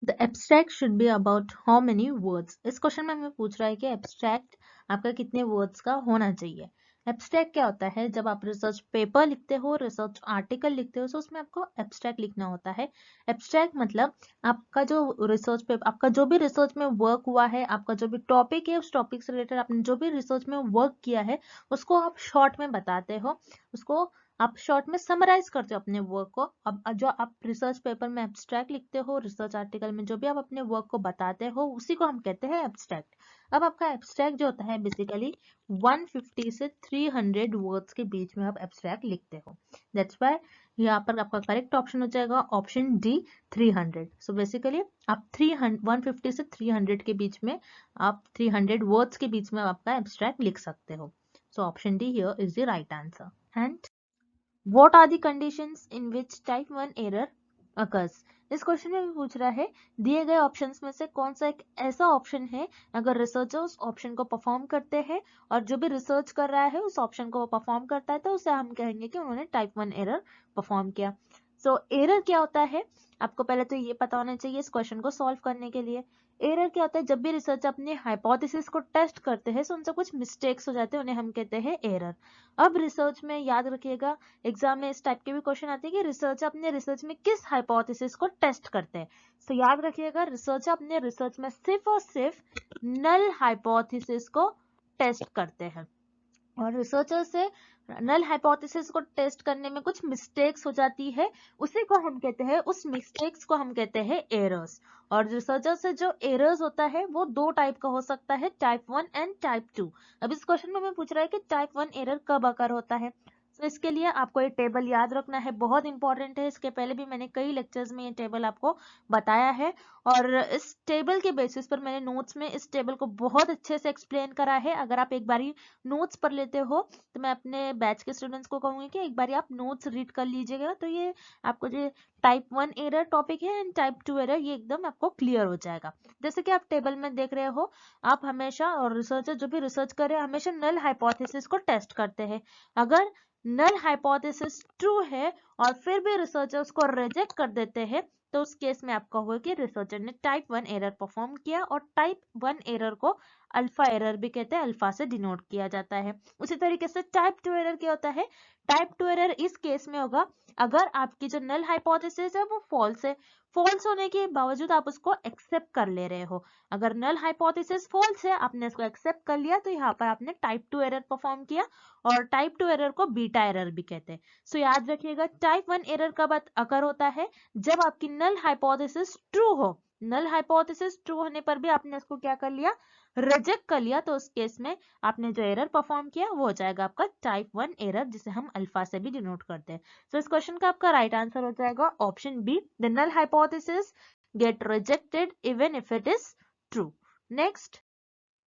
the abstract should be about how many words. इस क्वेश्चन में हमें पूछ रहा है कि एब्स्ट्रैक्ट आपका कितने वर्ड्स का होना चाहिए। एब्स्ट्रैक्ट क्या होता है, जब आप रिसर्च पेपर लिखते हो, रिसर्च आर्टिकल लिखते हो, तो उसमें आपको एब्स्ट्रैक्ट लिखना होता है। एब्स्ट्रैक्ट मतलब आपका जो रिसर्च पेपर, आपका जो भी रिसर्च में वर्क हुआ है, आपका जो भी टॉपिक है, उस टॉपिक से रिलेटेड आपने जो भी रिसर्च में वर्क किया है, उसको आप शॉर्ट में बताते हो, उसको आप शॉर्ट में समराइज करते हो अपने वर्क को। अब जो आप रिसर्च पेपर में एब्स्ट्रैक्ट लिखते हो, रिसर्च आर्टिकल में जो भी आप अपने वर्क को बताते हो, उसी को हम कहते हैं एब्स्ट्रैक्ट। अब आपका एब्स्ट्रैक्ट जो होता है बेसिकली 150 से 300 वर्ड्स के बीच में आप एब्स्ट्रैक्ट लिखते हो। दैट्स व्हाई यहाँ पर आपका करेक्ट ऑप्शन हो जाएगा ऑप्शन डी 300। सो बेसिकली आप 150 से 300 के बीच में, आप 300 वर्ड्स के बीच में आपका एब्स्ट्रैक्ट लिख सकते हो। So option D here is the right answer. And What are the conditions in which type 1 error occurs? इस क्वेश्चन में भी पूछ रहा है दिए गए ऑप्शंस में से कौन सा एक ऐसा ऑप्शन है, अगर रिसर्चर उस ऑप्शन को परफॉर्म करते हैं और जो भी रिसर्च कर रहा है उस ऑप्शन को परफॉर्म करता है, तो उसे हम कहेंगे कि उन्होंने टाइप 1 एरर परफॉर्म किया। सो एरर क्या होता है, आपको पहले तो ये पता होना चाहिए इस क्वेश्चन को सॉल्व करने के लिए। एरर क्या होता है, जब भी रिसर्चर अपने हाइपोथेसिस को टेस्ट करते हैं तो उनसे कुछ मिस्टेक्स हो जाते हैं, उन्हें हम कहते हैं एरर। अब रिसर्च में याद रखिएगा, एग्जाम में इस टाइप के भी क्वेश्चन आते हैं कि रिसर्चर अपने रिसर्च में किस हाइपोथेसिस को टेस्ट करते हैं। तो याद रखिएगा, रिसर्चर अपने रिसर्च में सिर्फ और सिर्फ नल हाइपोथेसिस को टेस्ट करते हैं, और रिसर्चर से नल हाइपोथेसिस को टेस्ट करने में कुछ मिस्टेक्स हो जाती है, उसी को हम कहते हैं, उस मिस्टेक्स को हम कहते हैं एरर्स। और रिसर्चर से जो एरर्स होता है वो दो टाइप का हो सकता है, टाइप 1 एंड टाइप 2। अब इस क्वेश्चन में हमें पूछ रहा है कि टाइप 1 एरर कब अकर होता है। तो इसके लिए आपको ये टेबल याद रखना है, बहुत इंपॉर्टेंट है। इसके पहले भी मैंने कई लेक्चर्स में ये टेबल आपको बताया है, और इस टेबल के बेसिस पर मैंने नोट्स में इस टेबल को बहुत अच्छे से एक्सप्लेन करा है। अगर आप एक बारी नोट्स पढ़ लेते हो तो मैं अपने बैच के स्टूडेंट्स को कहूंगी कि एक बारी आप नोट्स रीड कर लीजिएगा, तो ये आपको जो टाइप 1 एरर टॉपिक है एंड टाइप 2 एरर, ये एकदम आपको क्लियर हो जाएगा। जैसे कि आप टेबल में देख रहे हो, आप हमेशा, और रिसर्चर जो भी रिसर्च करे हमेशा नल हाइपोथेसिस को टेस्ट करते हैं। अगर नल हाइपोथेसिस ट्रू है और फिर भी रिसर्चर उसको रिजेक्ट कर देते हैं, तो उस केस में आप कहोगे कि रिसर्चर ने टाइप 1 एरर परफॉर्म किया। और टाइप 1 एरर को अल्फा एरर भी कहते हैं, अल्फा से डिनोट किया जाता है। उसी तरीके से टाइप 2 एरर क्या होता है, टाइप 2 एरर इस केस में होगा अगर आपकी जो नल हाइपोथेसिस है वो फॉल्स है, फॉल्स होने के बावजूद आप उसको एक्सेप्ट कर ले रहे हो। अगर नल हाइपोथेसिस फॉल्स है, आपने इसको एक्सेप्ट कर लिया, तो यहाँ पर आपने टाइप 2 एरर परफॉर्म किया। और टाइप 2 एरर को बीटा एरर भी कहते हैं। सो याद रखिएगा, टाइप 1 एरर कब अकर होता है, जब आपकी नल हाइपोथेसिस ट्रू हो। नल हाइपोथेसिस ट्रू होने पर भी आपने इसको क्या कर लिया, रिजेक्ट कर लिया, तो उस केस में आपने जो एरर परफॉर्म किया वो हो जाएगा आपका टाइप 1 एरर, जिसे हम अल्फा से भी डिनोट करते हैं। सो इस क्वेश्चन का आपका राइट आंसर हो जाएगा option B, the null hypothesis get rejected even if it is true. Next,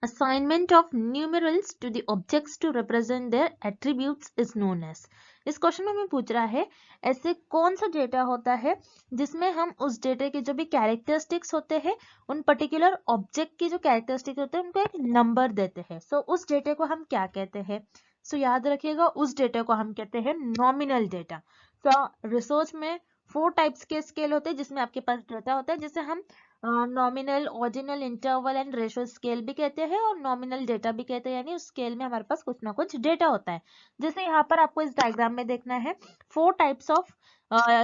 assignment of numerals to the objects to represent their attributes is known as। इस क्वेश्चन में हमें पूछ रहा है ऐसे कौन सा डेटा होता है जिसमें हम उस डेटा के जो भी कैरेक्टरिस्टिक्स होते हैं, उन पर्टिकुलर ऑब्जेक्ट की जो कैरेक्टरिस्टिक होते हैं उनको एक नंबर देते हैं। सो उस डेटा को हम क्या कहते हैं। सो याद रखिएगा, उस डेटा को हम कहते हैं नॉमिनल डेटा। तो रिसर्च में 4 टाइप्स के स्केल होते हैं जिसमें आपके पास डेटा होता है, जिसे हम nominal, ordinal, interval and ratio scale भी कहते हैं, और नॉमिनल डेटा भी कहते हैं। यानी उस स्केल में हमारे पास कुछ ना कुछ डेटा होता है। जैसे यहाँ पर आपको इस डायग्राम में देखना है, 4 types of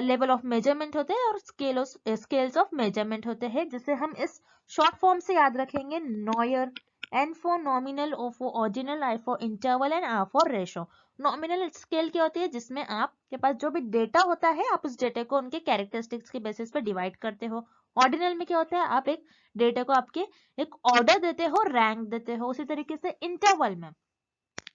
level of measurement होते हैं और स्केल्स ऑफ मेजरमेंट होते हैं, जिसे हम इस शॉर्ट फॉर्म से याद रखेंगे NOIR. N for nominal, O for ordinal, I for interval and R for ratio. Nominal scale क्या होती है, जिसमें आपके पास जो भी डेटा होता है आप उस डेटा को उनके कैरेक्टरिस्टिक्स के बेसिस पर डिवाइड करते हो। ऑर्डिनल में क्या होता है, आप एक डेटा को आपके एक ऑर्डर देते हो, रैंक देते हो। उसी तरीके से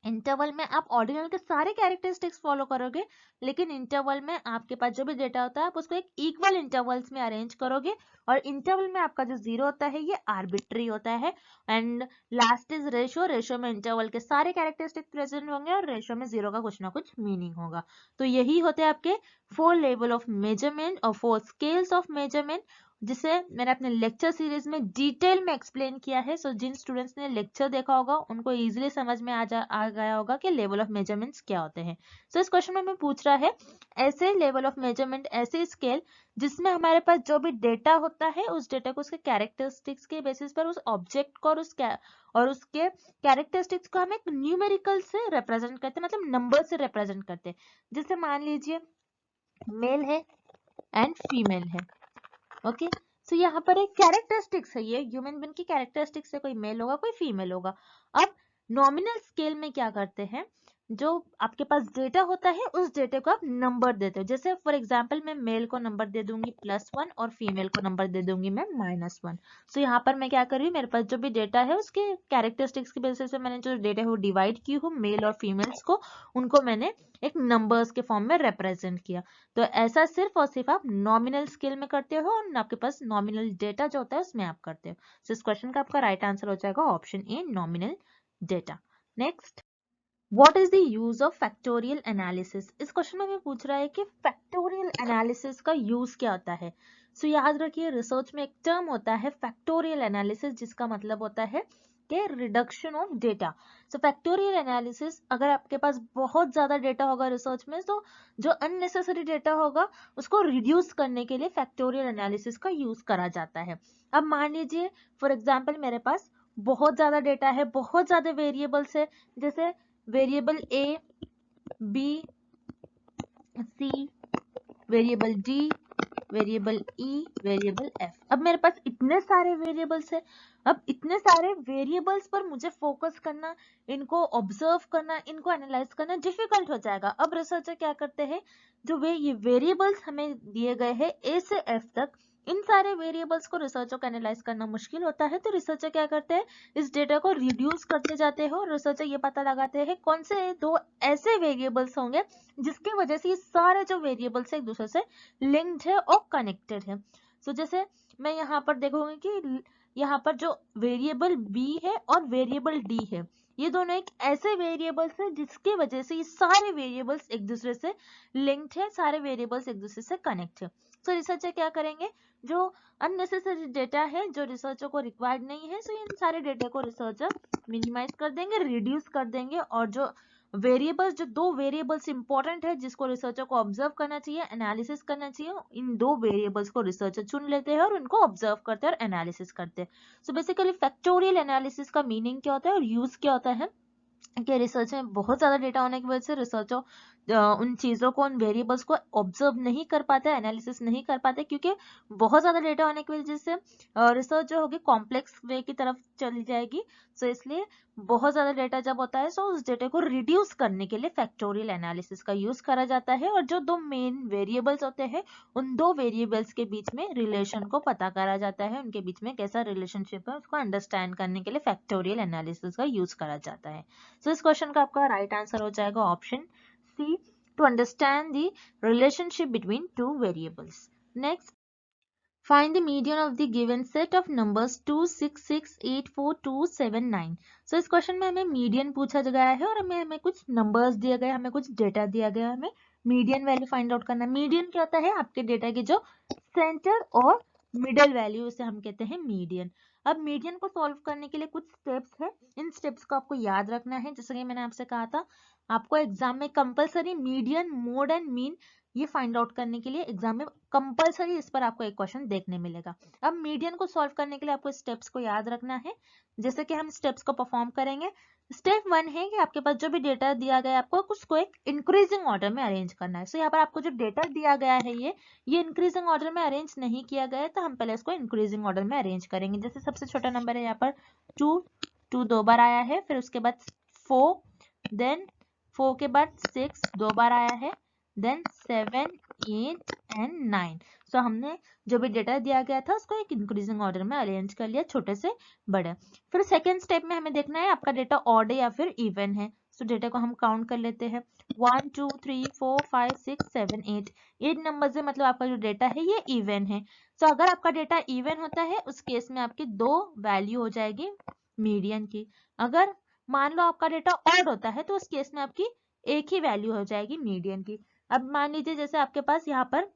इंटरवल में आप ऑर्डिनल के सारे कैरेक्टरिस्टिक्स फॉलो करोगे, लेकिन इंटरवल में आपके पास जो भी डेटा होता है आप उसको एक इक्वल इंटरवल्स में अरेंज करोगे, और इंटरवल में आपका जो जीरो होता है ये आर्बिट्री होता है, and last is ratio. Ratio में इंटरवल के सारे कैरेक्टरिस्टिक्स प्रेजेंट होंगे और रेशियो में जीरो का कुछ ना कुछ मीनिंग होगा। तो यही होते हैं आपके 4 लेवल ऑफ मेजरमेंट और 4 स्केल्स ऑफ मेजरमेंट, जिसे मैंने अपने लेक्चर सीरीज में डिटेल में एक्सप्लेन किया है। सो जिन स्टूडेंट्स ने लेक्चर देखा होगा उनको इजीली समझ में आ गया होगा कि लेवल ऑफ मेजरमेंट्स क्या होते हैं। सो इस क्वेश्चन में हमें पूछ रहा है ऐसे लेवल ऑफ मेजरमेंट, ऐसे स्केल जिसमें हमारे पास जो भी डेटा होता है उस डेटा को उसके कैरेक्टरिस्टिक्स के बेसिस पर उस ऑब्जेक्ट को और उसके कैरेक्टरिस्टिक्स को हम एक न्यूमेरिकल से रिप्रेजेंट करते हैं, मतलब नंबर से रिप्रेजेंट करते हैं। जैसे मान लीजिए मेल है एंड फीमेल है, ओके। सो यहाँ पर एक कैरेक्टरिस्टिक्स है, ये ह्यूमन बीइंग की कैरेक्टरिस्टिक्स है, कोई मेल होगा कोई फीमेल होगा। अब नॉमिनल स्केल में क्या करते हैं, जो आपके पास डेटा होता है उस डेटा को आप नंबर देते हो। जैसे फॉर एग्जांपल मैं मेल को नंबर दे दूंगी +1 और फीमेल को नंबर दे दूंगी मैं -1। सो यहाँ पर मैं क्या कर रही हूँ, मेरे पास जो भी डेटा है उसके कैरेक्टरिस्टिक्स की बेसिस पे मैंने जो डेटा है वो डिवाइड की हूँ मेल और फीमेल्स को, उनको मैंने एक नंबर्स के फॉर्म में रिप्रेजेंट किया। तो ऐसा सिर्फ और सिर्फ आप नॉमिनल स्केल में करते हो और आपके पास नॉमिनल डेटा जो होता है उसमें आप करते हो। सो इस क्वेश्चन का आपका राइट आंसर हो जाएगा option A, nominal data. Next, what is the use of factorial analysis. इस क्वेश्चन में हमें पूछ रहा है कि फैक्टोरियल एनालिसिस का यूज क्या होता है। सो याद रखिए रिसर्च में एक टर्म होता है फैक्टोरियल एनालिसिस, जिसका मतलब होता है कि reduction of data. So factorial analysis, अगर आपके पास बहुत ज्यादा डेटा होगा रिसर्च में, तो जो अननेसेसरी डेटा होगा उसको रिड्यूस करने के लिए फैक्टोरियल एनालिसिस का यूज करा जाता है। अब मान लीजिए फॉर एग्जाम्पल मेरे पास बहुत ज्यादा डेटा है, बहुत ज्यादा वेरिएबल्स है, जैसे वेरिएबल ए, बी, सी, वेरिएबल डी, वेरिएबल ई, वेरिएबल एफ। अब मेरे पास इतने सारे वेरिएबल्स है, अब इतने सारे वेरिएबल्स पर मुझे फोकस करना, इनको ऑब्जर्व करना, इनको एनालाइज करना डिफिकल्ट हो जाएगा। अब रिसर्चर क्या करते हैं, जो ये वेरिएबल्स हमें दिए गए हैं ए से एफ तक, इन सारे वेरिएबल्स को रिसर्चर को एनालाइज करना मुश्किल होता है, तो रिसर्चर क्या करते हैं, इस डेटा को रिड्यूस करते जाते हैं और रिसर्चर ये पता लगाते हैं कौन से 2 ऐसे वेरिएबल्स होंगे जिसकी वजह से ये सारे जो वेरिएबल्स एक दूसरे से लिंक्ड है और कनेक्टेड है। सो जैसे मैं यहाँ पर देखूंगी कि यहाँ पर जो वेरिएबल बी है और वेरिएबल डी है, ये दोनों एक ऐसे वेरिएबल्स है जिसकी वजह से ये सारे वेरिएबल्स एक दूसरे से लिंक्ड है, सारे वेरिएबल्स एक दूसरे से कनेक्ट है। सो रिसर्चर क्या करेंगे, जो अननेसेसरी डेटा है जो रिसर्चर को रिक्वायर्ड नहीं है, सो इन सारे डेटा को रिसर्चर मिनिमाइज कर देंगे, रिड्यूस कर देंगे, और जो वेरिएबल्स, जो 2 वेरिएबल्स इंपॉर्टेंट है जिसको रिसर्चर को ऑब्जर्व करना चाहिए, एनालिसिस करना चाहिए, इन 2 वेरिएबल्स को रिसर्चर चुन लेते हैं और उनको ऑब्जर्व करते हैं और एनालिसिस करते हैं। सो बेसिकली फैक्टोरियल एनालिसिस का मीनिंग क्या होता है और यूज क्या होता है कि रिसर्च में बहुत ज्यादा डेटा होने की वजह से रिसर्चर उन चीजों को, उन वेरिएबल्स को ऑब्जर्व नहीं कर पाते, एनालिसिस नहीं कर पाते, क्योंकि बहुत ज्यादा डेटा होने की वजह से रिसर्च जो होगी कॉम्प्लेक्स वे की तरफ चली जाएगी। सो इसलिए बहुत ज्यादा डेटा जब होता है, सो उस डेटा को रिड्यूस करने के लिए फैक्टोरियल एनालिसिस का यूज करा जाता है, और जो 2 मेन वेरिएबल्स होते हैं उन 2 वेरिएबल्स के बीच में रिलेशन को पता करा जाता है, उनके बीच में कैसा रिलेशनशिप है उसको अंडरस्टैंड करने के लिए फैक्टोरियल एनालिसिस का यूज करा जाता है। सो इस क्वेश्चन का आपका राइट आंसर हो जाएगा option C, to understand the relationship between 2 variables. Next, find the median of the given set of numbers 2, 6, 6, 8, 4, 2, 7, 9। सो इस क्वेश्चन में हमें मीडियन पूछा गया है और हमें कुछ नंबर्स दिए गए, हमें कुछ डेटा दिया गया, हमें मीडियन वैल्यू फाइंड आउट करना है। मीडियन क्या होता है, आपके डेटा की जो सेंटर और मिडल वैल्यू, उसे हम कहते हैं मीडियन। अब मीडियन को सॉल्व करने के लिए कुछ स्टेप्स है, इन स्टेप्स को आपको याद रखना है। जैसे कि मैंने आपसे कहा था, आपको एग्जाम में compulsory median, mode and mean ये फाइंड आउट करने के लिए एग्जाम में कंपलसरी इस पर आपको एक क्वेश्चन देखने मिलेगा। अब मीडियन को सॉल्व करने के लिए आपको स्टेप्स को याद रखना है। जैसे कि हम स्टेप्स को परफॉर्म करेंगे। स्टेप 1 है कि आपके पास जो भी डेटा दिया गया है आपको उसको एक इंक्रीजिंग ऑर्डर में अरेंज करना है। सो यहाँ पर आपको जो डेटा दिया गया है ये इंक्रीजिंग ऑर्डर में अरेंज नहीं किया गया है, तो हम पहले इसको इंक्रीजिंग ऑर्डर में अरेंज करेंगे। जैसे सबसे छोटा नंबर है यहाँ पर 2 2 बार आया है, फिर उसके बाद 4, देन 4 के बाद 6 2 बार आया है, देन 7, 8 एंड 9। सो हमने जो भी डेटा दिया गया था उसको एक इंक्रीजिंग ऑर्डर में अरेंज कर लिया, छोटे से बड़े। फिर सेकेंड स्टेप में हमें देखना है आपका डेटा ऑड है या फिर इवन है। सो डेटा को हम काउंट कर लेते हैं 1 2 3 4 5 6 7 8 8 नंबर से मतलब आपका जो डेटा है ये इवन है। सो अगर आपका डेटा इवन होता है उस केस में आपकी 2 वैल्यू हो जाएगी मीडियन की। अगर मान लो आपका डेटा ऑड होता है तो उस केस में आपकी एक ही वैल्यू हो जाएगी मीडियन की। अब मान लीजिए जैसे आपके पास यहाँ पर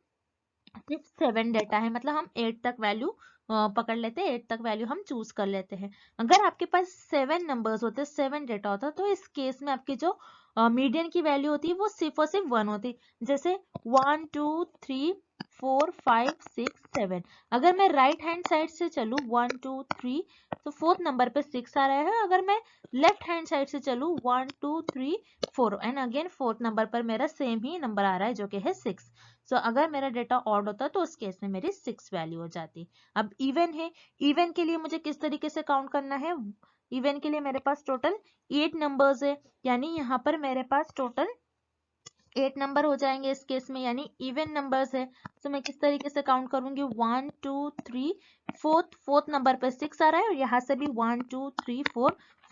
सिर्फ 7 डेटा है, मतलब हम 8 तक वैल्यू पकड़ लेते हैं, 8 तक वैल्यू हम चूज कर लेते हैं। अगर आपके पास 7 नंबर्स होते, 7 डेटा होता, तो इस केस में आपकी जो मीडियन की वैल्यू होती है वो सिर्फ और सिर्फ 1 होती। जैसे 1 2 3 4 5 6 7। अगर मैं राइट हैंड साइड से चलूँ 1 2 3 तो फोर्थ नंबर पे 6 आ रहा है। अगर मैं लेफ्ट हैंड साइड से चलूँ 1 2 3 4 एंड अगेन फोर्थ नंबर पर मेरा सेम ही नंबर आ रहा है जो कि है 6। सो अगर मेरा डेटा ऑड होता तो उस केस में मेरी 6 वैल्यू हो जाती। अब इवन है, इवन के लिए मुझे किस तरीके से काउंट करना है? इवन के लिए मेरे पास टोटल 8 नंबर्स है, यानी यहाँ पर मेरे पास टोटल 8 नंबर हो जाएंगे इस केस में, यानी इवन नंबर्स है। तो मैं किस तरीके से काउंट करूंगी 1 2 3 फोर्थ नंबर पर 6 आ रहा है और यहाँ से भी 1 2 3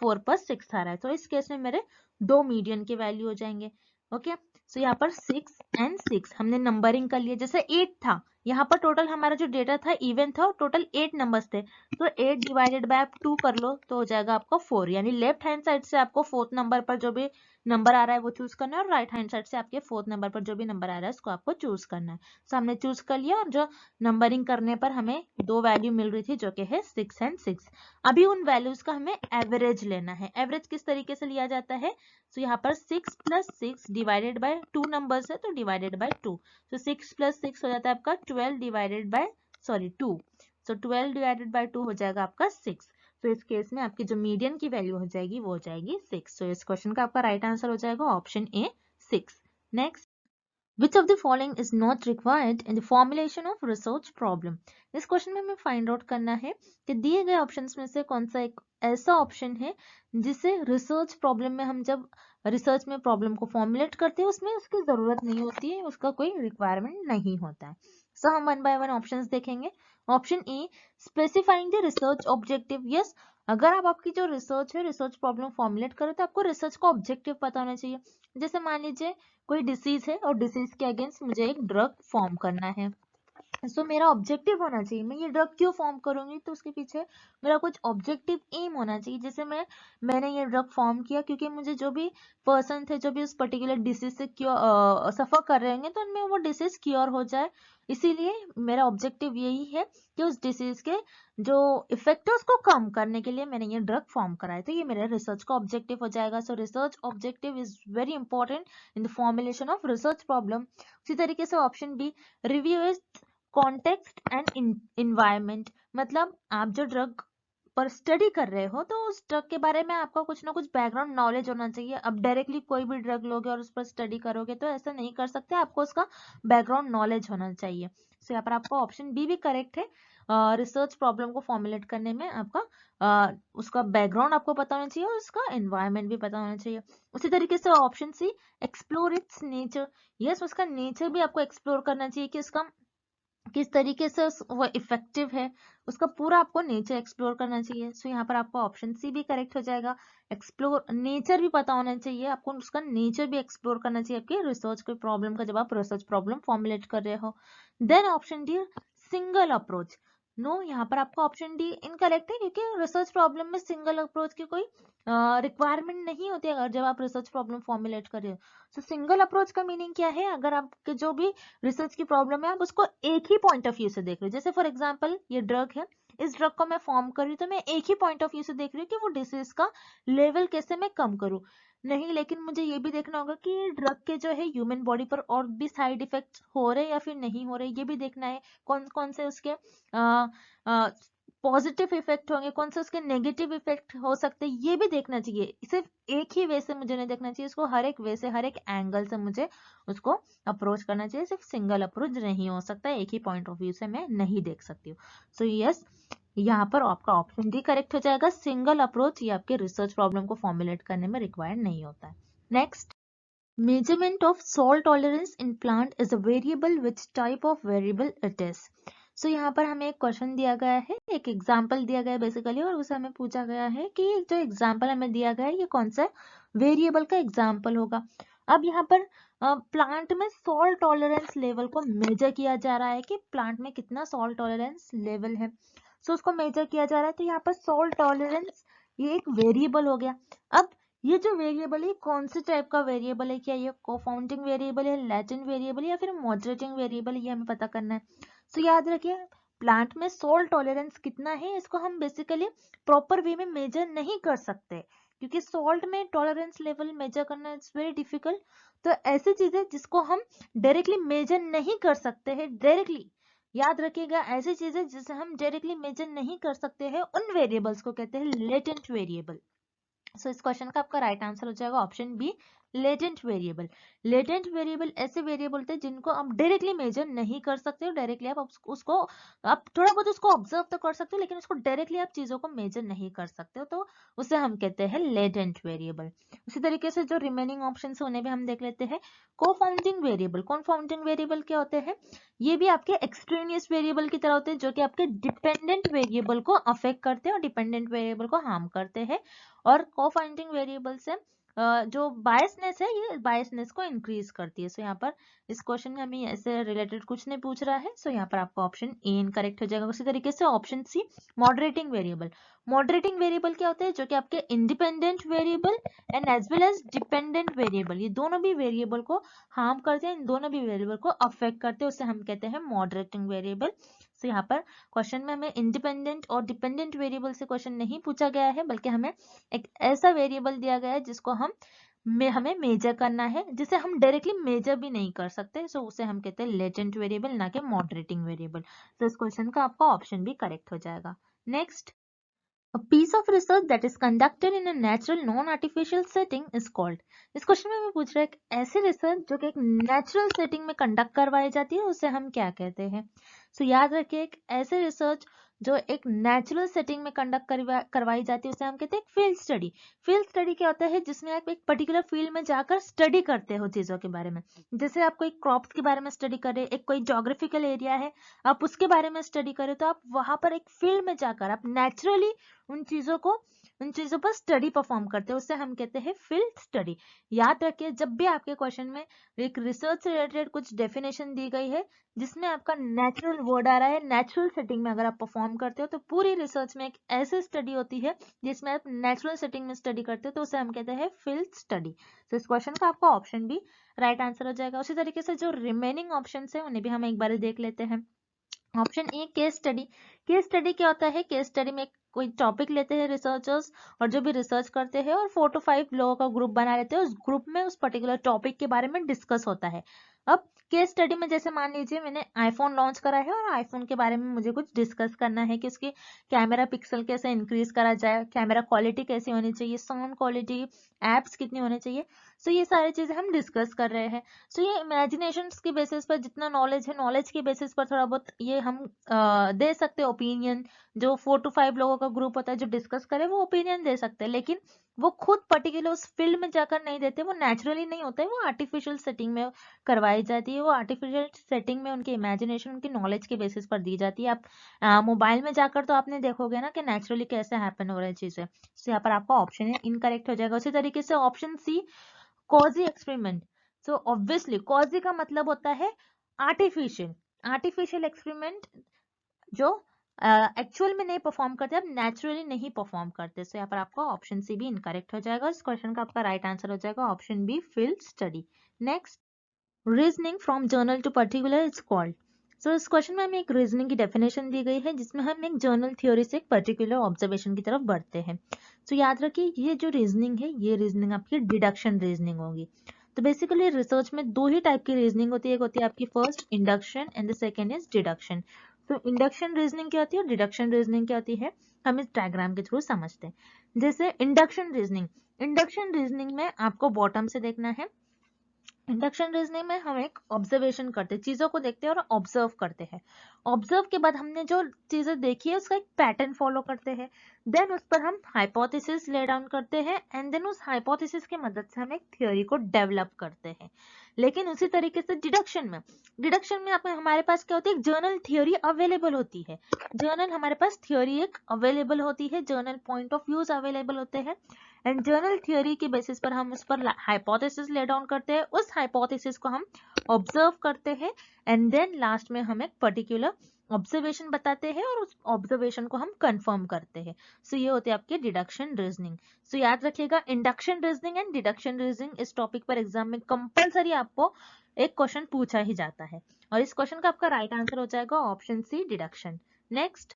4 पर 6 आ रहा है। तो इस केस में मेरे 2 मीडियन के वैल्यू हो जाएंगे। ओके, सो यहाँ पर 6 एंड 6 हमने नंबरिंग कर लिया। जैसे 8 था, यहाँ पर टोटल हमारा जो डेटा था इवन था और टोटल 8 नंबर्स थे, तो 8 डिवाइडेड बाय आप 2 कर लो तो हो जाएगा आपका 4। यानी लेफ्ट हैंड साइड से आपको फोर्थ नंबर पर जो भी नंबर आ रहा है वो चूज करना है और राइट हैंड साइड से आपके फोर्थ नंबर पर जो भी नंबर आ रहा है उसको आपको चूज करना है। सो हमने चूज कर लिया और जो नंबरिंग करने पर हमें 2 वैल्यू मिल रही थी जो कि है 6 एंड 6। अभी उन वैल्यूज का हमें एवरेज लेना है। एवरेज किस तरीके से लिया जाता है? सो यहाँ पर 6 + 6 डिवाइडेड बाय 2 नंबर्स है तो डिवाइडेड बाय 2। सो 6 + 6 हो जाता है आपका 12 divided by 2। So 12 divided by 2 हो जाएगा आपका 6। तो इस केस में आपकी जो मीडियन की वैल्यू हो जाएगी वो हो जाएगी 6। तो इस क्वेश्चन का आपका राइट आंसर हो जाएगा option A 6। Next, Which of the following is not required in the formulation of research problem? इस क्वेश्चन में हमें फाइंड आउट करना है कि दिए गए ऑप्शंस में से कौन सा एक ऐसा ऑप्शन है जिसे रिसर्च प्रॉब्लम में हम जब रिसर्च में प्रॉब्लम को फॉर्मुलेट करते हैं उसमें उसकी जरूरत नहीं होती है, उसका कोई रिक्वायरमेंट नहीं होता है। सो हम वन बाय वन ऑप्शंस देखेंगे। Option A, specifying the research objective. Yes, अगर आप आपकी जो रिसर्च है, रिसर्च प्रॉब्लम फॉर्मुलेट करो तो आपको रिसर्च का ऑब्जेक्टिव पता होना चाहिए। जैसे मान लीजिए कोई डिसीज है और डिसीज के अगेंस्ट मुझे एक ड्रग फॉर्म करना है, सो मेरा ऑब्जेक्टिव होना चाहिए मैं ये ड्रग क्यों फॉर्म करूंगी, तो उसके पीछे मेरा कुछ ऑब्जेक्टिव एम होना चाहिए। जैसे मैंने ये ड्रग फॉर्म किया क्योंकि मुझे जो भी पर्सन थे जो भी उस पर्टिकुलर डिसीज से क्योर सफर कर रहे होंगे तो उनमें वो डिसीज क्योर हो जाए, इसीलिए मेरा ऑब्जेक्टिव यही है कि उस डिसीज के जो इफेक्ट है उसको कम करने के लिए मैंने ये ड्रग फॉर्म कराया। तो ये मेरे रिसर्च का ऑब्जेक्टिव हो जाएगा। So research objective is very important in the formulation of research problem. उसी तरीके से option B, review is context and environment. मतलब आप जो ड्रग पर स्टडी कर रहे हो तो उस ड्रग के बारे में आपका कुछ ना कुछ बैकग्राउंड नॉलेज होना चाहिए। अब डायरेक्टली कोई भी ड्रग लोगे और उस पर स्टडी करोगे तो ऐसा नहीं कर सकते, आपको उसका बैकग्राउंड नॉलेज होना चाहिए। सो यहाँ पर आपका ऑप्शन बी भी करेक्ट है। रिसर्च प्रॉब्लम को फॉर्मुलेट करने में आपका उसका बैकग्राउंड आपको पता होना चाहिए और उसका एनवायरनमेंट भी पता होना चाहिए। उसी तरीके से option C, explore its nature. Yes, उसका नेचर भी आपको एक्सप्लोर करना चाहिए कि उसका किस तरीके से वो इफेक्टिव है, उसका पूरा आपको नेचर एक्सप्लोर करना चाहिए। सो यहाँ पर आपका ऑप्शन सी भी करेक्ट हो जाएगा। एक्सप्लोर नेचर भी पता होना चाहिए आपको, उसका नेचर भी एक्सप्लोर करना चाहिए आपके रिसर्च के प्रॉब्लम का जब आप रिसर्च प्रॉब्लम फॉर्मुलेट कर रहे हो। Then option D, single approach. No, यहाँ पर आपका ऑप्शन डी इनकरेक्ट है क्योंकि रिसर्च प्रॉब्लम में सिंगल अप्रोच की कोई रिक्वायरमेंट नहीं होती अगर जब आप रिसर्च प्रॉब्लम फॉर्मुलेट कर रहे हो। सो सिंगल अप्रोच का मीनिंग क्या है? अगर आपके जो भी रिसर्च की प्रॉब्लम है आप उसको एक ही पॉइंट ऑफ व्यू से देख रहे हो। जैसे फॉर एग्जांपल ये ड्रग है, इस ड्रग को मैं फॉर्म कर रही हूँ तो मैं एक ही पॉइंट ऑफ व्यू से देख रही हूँ कि वो डिसीज का लेवल कैसे मैं कम करूँ, नहीं लेकिन मुझे ये भी देखना होगा कि ड्रग के जो है ह्यूमन बॉडी पर और भी साइड इफेक्ट्स हो रहे हैं या फिर नहीं हो रहे, ये भी देखना है। कौन कौन से उसके पॉजिटिव इफेक्ट होंगे, कौन से उसके नेगेटिव इफेक्ट हो सकते हैं, ये भी देखना चाहिए। सिर्फ एक ही वे से मुझे नहीं देखना चाहिए, इसको हर एक वे से हर एक एंगल से मुझे उसको अप्रोच करना चाहिए। सिर्फ सिंगल अप्रोच नहीं हो सकता, एक ही पॉइंट ऑफ व्यू से मैं नहीं देख सकती हूँ। सो यस, यहाँ पर आपका ऑप्शन डी करेक्ट हो जाएगा। सिंगल अप्रोच ये आपके रिसर्च प्रॉब्लम को फॉर्मुलेट करने में रिक्वायर्ड नहीं होता है। Next, measurement of salt tolerance in plant is a variable, which type of variable it is? सो यहाँ पर हमें एक क्वेश्चन दिया गया है, एक एग्जाम्पल दिया गया है बेसिकली, और उसे हमें पूछा गया है कि जो एग्जाम्पल हमें दिया गया है ये कौन सा वेरिएबल का एग्जाम्पल होगा। अब यहाँ पर प्लांट में सॉल्ट टॉलरेंस लेवल को मेजर किया जा रहा है कि प्लांट में कितना सॉल्ट टॉलरेंस लेवल है, सो उसको मेजर किया जा रहा है। तो यहाँ पर सॉल्ट टॉलरेंस ये एक वेरिएबल हो गया। अब ये जो वेरिएबल है कौन से टाइप का वेरिएबल है, क्या ये कोफाउंडिंग वेरिएबल है, लैटेंट वेरिएबल या फिर मॉडरेटिंग वेरिएबल, ये हमें पता करना है। सो याद रखिए प्लांट में सॉल्ट टॉलरेंस कितना है इसको हम बेसिकली प्रॉपर वे में मेजर नहीं कर सकते, क्योंकि सॉल्ट में टॉलरेंस लेवल मेजर करना इट्स वेरी डिफिकल्ट। तो ऐसी चीजें जिसको हम डायरेक्टली मेजर नहीं कर सकते हैं, डायरेक्टली याद रखिएगा, ऐसी चीजें जिसे हम डायरेक्टली मेजर नहीं कर सकते हैं उन वेरिएबल्स को कहते हैं लेटेंट वेरिएबल। सो इस क्वेश्चन का आपका राइट आंसर हो जाएगा option B, latent variable. Latent variable ऐसे वेरिएबल होते हैं जिनको आप डायरेक्टली मेजर नहीं कर सकते हो, डायरेक्टली आप उसको आप थोड़ा बहुत उसको ऑब्जर्व तो कर सकते हो, लेकिन उसको डायरेक्टली आप चीजों को मेजर नहीं कर सकते हो, तो उसे हम कहते हैं लेटेंट वेरिएबल। उसी तरीके से जो रिमेनिंग ऑप्शन है उन्हें भी हम देख लेते हैं। कोफाउंडिंग वेरिएबल, कोफाउंडिंग वेरिएबल क्या होते हैं, ये भी आपके एक्सट्रेनियस वेरिएबल की तरह होते हैं जो कि आपके डिपेंडेंट वेरिएबल को अफेक्ट करते हैं और डिपेंडेंट वेरिएबल को हार्म करते हैं। और कोफाउंडिंग वेरिएबल से जो बायसनेस है ये बायसनेस को इंक्रीज करती है। सो यहाँ पर इस क्वेश्चन में हमें ऐसे रिलेटेड कुछ नहीं पूछ रहा है, सो यहाँ पर आपका ऑप्शन ए इनकरेक्ट हो जाएगा। उसी तरीके से option C, moderating variable. Moderating variable क्या होते हैं, जो कि आपके independent variable and as well as dependent variable, ये दोनों भी वेरिएबल को हार्म करते हैं, इन दोनों भी वेरिएबल को अफेक्ट करते हैं, उसे हम कहते हैं मॉडरेटिंग वेरिएबल। सो यहाँ पर क्वेश्चन में हमें इंडिपेंडेंट और डिपेंडेंट वेरिएबल से क्वेश्चन नहीं पूछा गया है, बल्कि हमें एक ऐसा वेरिएबल दिया गया है जिसको हमें मेजर करना है, जिसे हम डायरेक्टली मेजर भी नहीं कर सकते, सो उसे हम कहते हैं लेटेंट वेरिएबल, ना कि मॉडरेटिंग वेरिएबल। तो इस क्वेश्चन का आपका ऑप्शन भी करेक्ट हो जाएगा। Next, A piece of research that is conducted in a natural non-artificial setting is called। इस क्वेश्चन में हमें पूछ रहा है कि ऐसी रिसर्च जो कि एक नेचुरल सेटिंग में कंडक्ट करवाई जाती है उसे हम क्या कहते हैं। सो याद रखिए एक ऐसे रिसर्च जो एक नेचुरल सेटिंग में कंडक्ट करवाई जाती है उसे हम कहते हैं फील्ड स्टडी। फील्ड स्टडी क्या होता है, जिसमें आप एक पर्टिकुलर फील्ड में जाकर स्टडी करते हो चीजों के बारे में। जैसे आप कोई क्रॉप्स के बारे में स्टडी कर रहे, एक कोई जोग्राफिकल एरिया है आप उसके बारे में स्टडी करें, तो आप वहां पर एक फील्ड में जाकर आप नेचुरली उन चीजों पर स्टडी परफॉर्म करते हैं, उससे हम कहते हैं फील्ड स्टडी। याद रखिए जब भी आपके क्वेश्चन में एक रिसर्च से रिलेटेड कुछ डेफिनेशन दी गई है जिसमें आपका नेचुरल वर्ड आ रहा है, नेचुरल सेटिंग में अगर आप परफॉर्म करते हो, तो पूरी रिसर्च में एक ऐसी स्टडी होती है जिसमें आप नेचुरल सेटिंग में स्टडी करते हो, तो उसे हम कहते हैं फील्ड स्टडी। तो इस क्वेश्चन का आपका ऑप्शन भी राइट आंसर हो जाएगा। उसी तरीके से जो रिमेनिंग ऑप्शन है उन्हें भी हम एक बार देख लेते हैं। ऑप्शन ए, केस स्टडी। केस स्टडी क्या होता है, केस स्टडी में कोई टॉपिक लेते हैं रिसर्चर्स, और जो भी रिसर्च करते हैं और 4 to 5 लोगों का ग्रुप बना लेते हैं, उस ग्रुप में उस पर्टिकुलर टॉपिक के बारे में डिस्कस होता है। अब केस स्टडी में जैसे मान लीजिए मैंने आईफोन लॉन्च करा है और आईफोन के बारे में मुझे कुछ डिस्कस करना है कि उसकी कैमरा पिक्सल कैसे इंक्रीज करा जाए, कैमरा क्वालिटी कैसी होनी चाहिए, साउंड क्वालिटी, एप्स कितनी होने चाहिए, सो ये सारी चीजें हम डिस्कस कर रहे हैं। सो ये इमेजिनेशन की बेसिस पर जितना नॉलेज है, नॉलेज के बेसिस पर थोड़ा बहुत ये हम दे सकते हैं ओपिनियन। जो 4 to 5 लोगों का ग्रुप होता है जो डिस्कस करे वो ओपिनियन दे सकते हैं, लेकिन वो खुद पर्टिकुलर उस फील्ड में जाकर नहीं देते, वो नेचुरली नहीं होता है, वो आर्टिफिशियल सेटिंग में करवाई जाती है, वो आर्टिफिशियल सेटिंग में उनकी इमेजिनेशन उनकी नॉलेज के बेसिस पर दी जाती है। आप मोबाइल में जाकर तो आपने देखोगे ना कि नेचुरली कैसे हैपन हो रही चीजें। तो यहाँ पर आपका ऑप्शन है इनकरेक्ट हो जाएगा। उसी तरीके से option C, quasi experiment. So obviously quasi का मतलब होता है आर्टिफिशियल, आर्टिफिशियल एक्सपेरिमेंट जो एक्चुअल में नहीं परफॉर्म करते, अब नेचुरली नहीं परफॉर्म करते। सो यहाँ पर आपका ऑप्शन सी भी इनकरेक्ट हो जाएगा। इस क्वेश्चन का आपका राइट आंसर हो जाएगा option B, field study. Next, reasoning from general to particular is called. So इस क्वेश्चन में हमें एक रीजनिंग की डेफिनेशन दी गई है जिसमें हम एक जर्नल थ्योरी से एक पर्टिकुलर ऑब्जर्वेशन की तरफ बढ़ते हैं। तो याद रखिए ये जो रीजनिंग है ये रीजनिंग आपकी डिडक्शन रीजनिंग होगी। तो बेसिकली रिसर्च में दो ही टाइप की रीजनिंग होती है, एक होती है आपकी first induction and the second is deduction. तो इंडक्शन रीजनिंग क्या होती है और डिडक्शन रीजनिंग क्या होती है हम इस डायग्राम के थ्रू समझते हैं। जैसे इंडक्शन रीजनिंग, इंडक्शन रीजनिंग में आपको बॉटम से देखना है। इंडक्शन रीजनिंग में हम एक ऑब्जर्वेशन करते हैं, चीजों को देखते हैं और ऑब्जर्व करते हैं। ऑब्जर्व के बाद हमने जो चीजें देखी है उसका एक पैटर्न फॉलो करते हैं, देन उस पर हम हाइपोथेसिस ले डाउन करते हैं एंड देन उस हाइपोथेसिस की मदद से हम एक थ्योरी को डेवलप करते हैं। लेकिन उसी तरीके से डिडक्शन में हमारे पास क्या होती है, जर्नल थ्योरी अवेलेबल होती है। जर्नल हमारे पास थ्योरी एक अवेलेबल होती है, general point of views available होते हैं एंड जनरल थियोरी के बेसिस पर हम उस पर हाइपोथेसिस ले डाउन करते हैं, उस हाइपोथेसिस को हम ऑब्जर्व करते हैं एंड देन लास्ट में हम एक पर्टिकुलर ऑब्जर्वेशन बताते हैं और उस ऑब्जर्वेशन को हम कंफर्म करते हैं। सो ये होते हैं आपके डिडक्शन रीजनिंग। सो याद रखिएगा, induction reasoning and deduction reasoning इस टॉपिक पर एग्जाम में कंपलसरी आपको एक क्वेश्चन पूछा ही जाता है और इस क्वेश्चन का आपका राइट आंसर हो जाएगा option C, deduction. Next,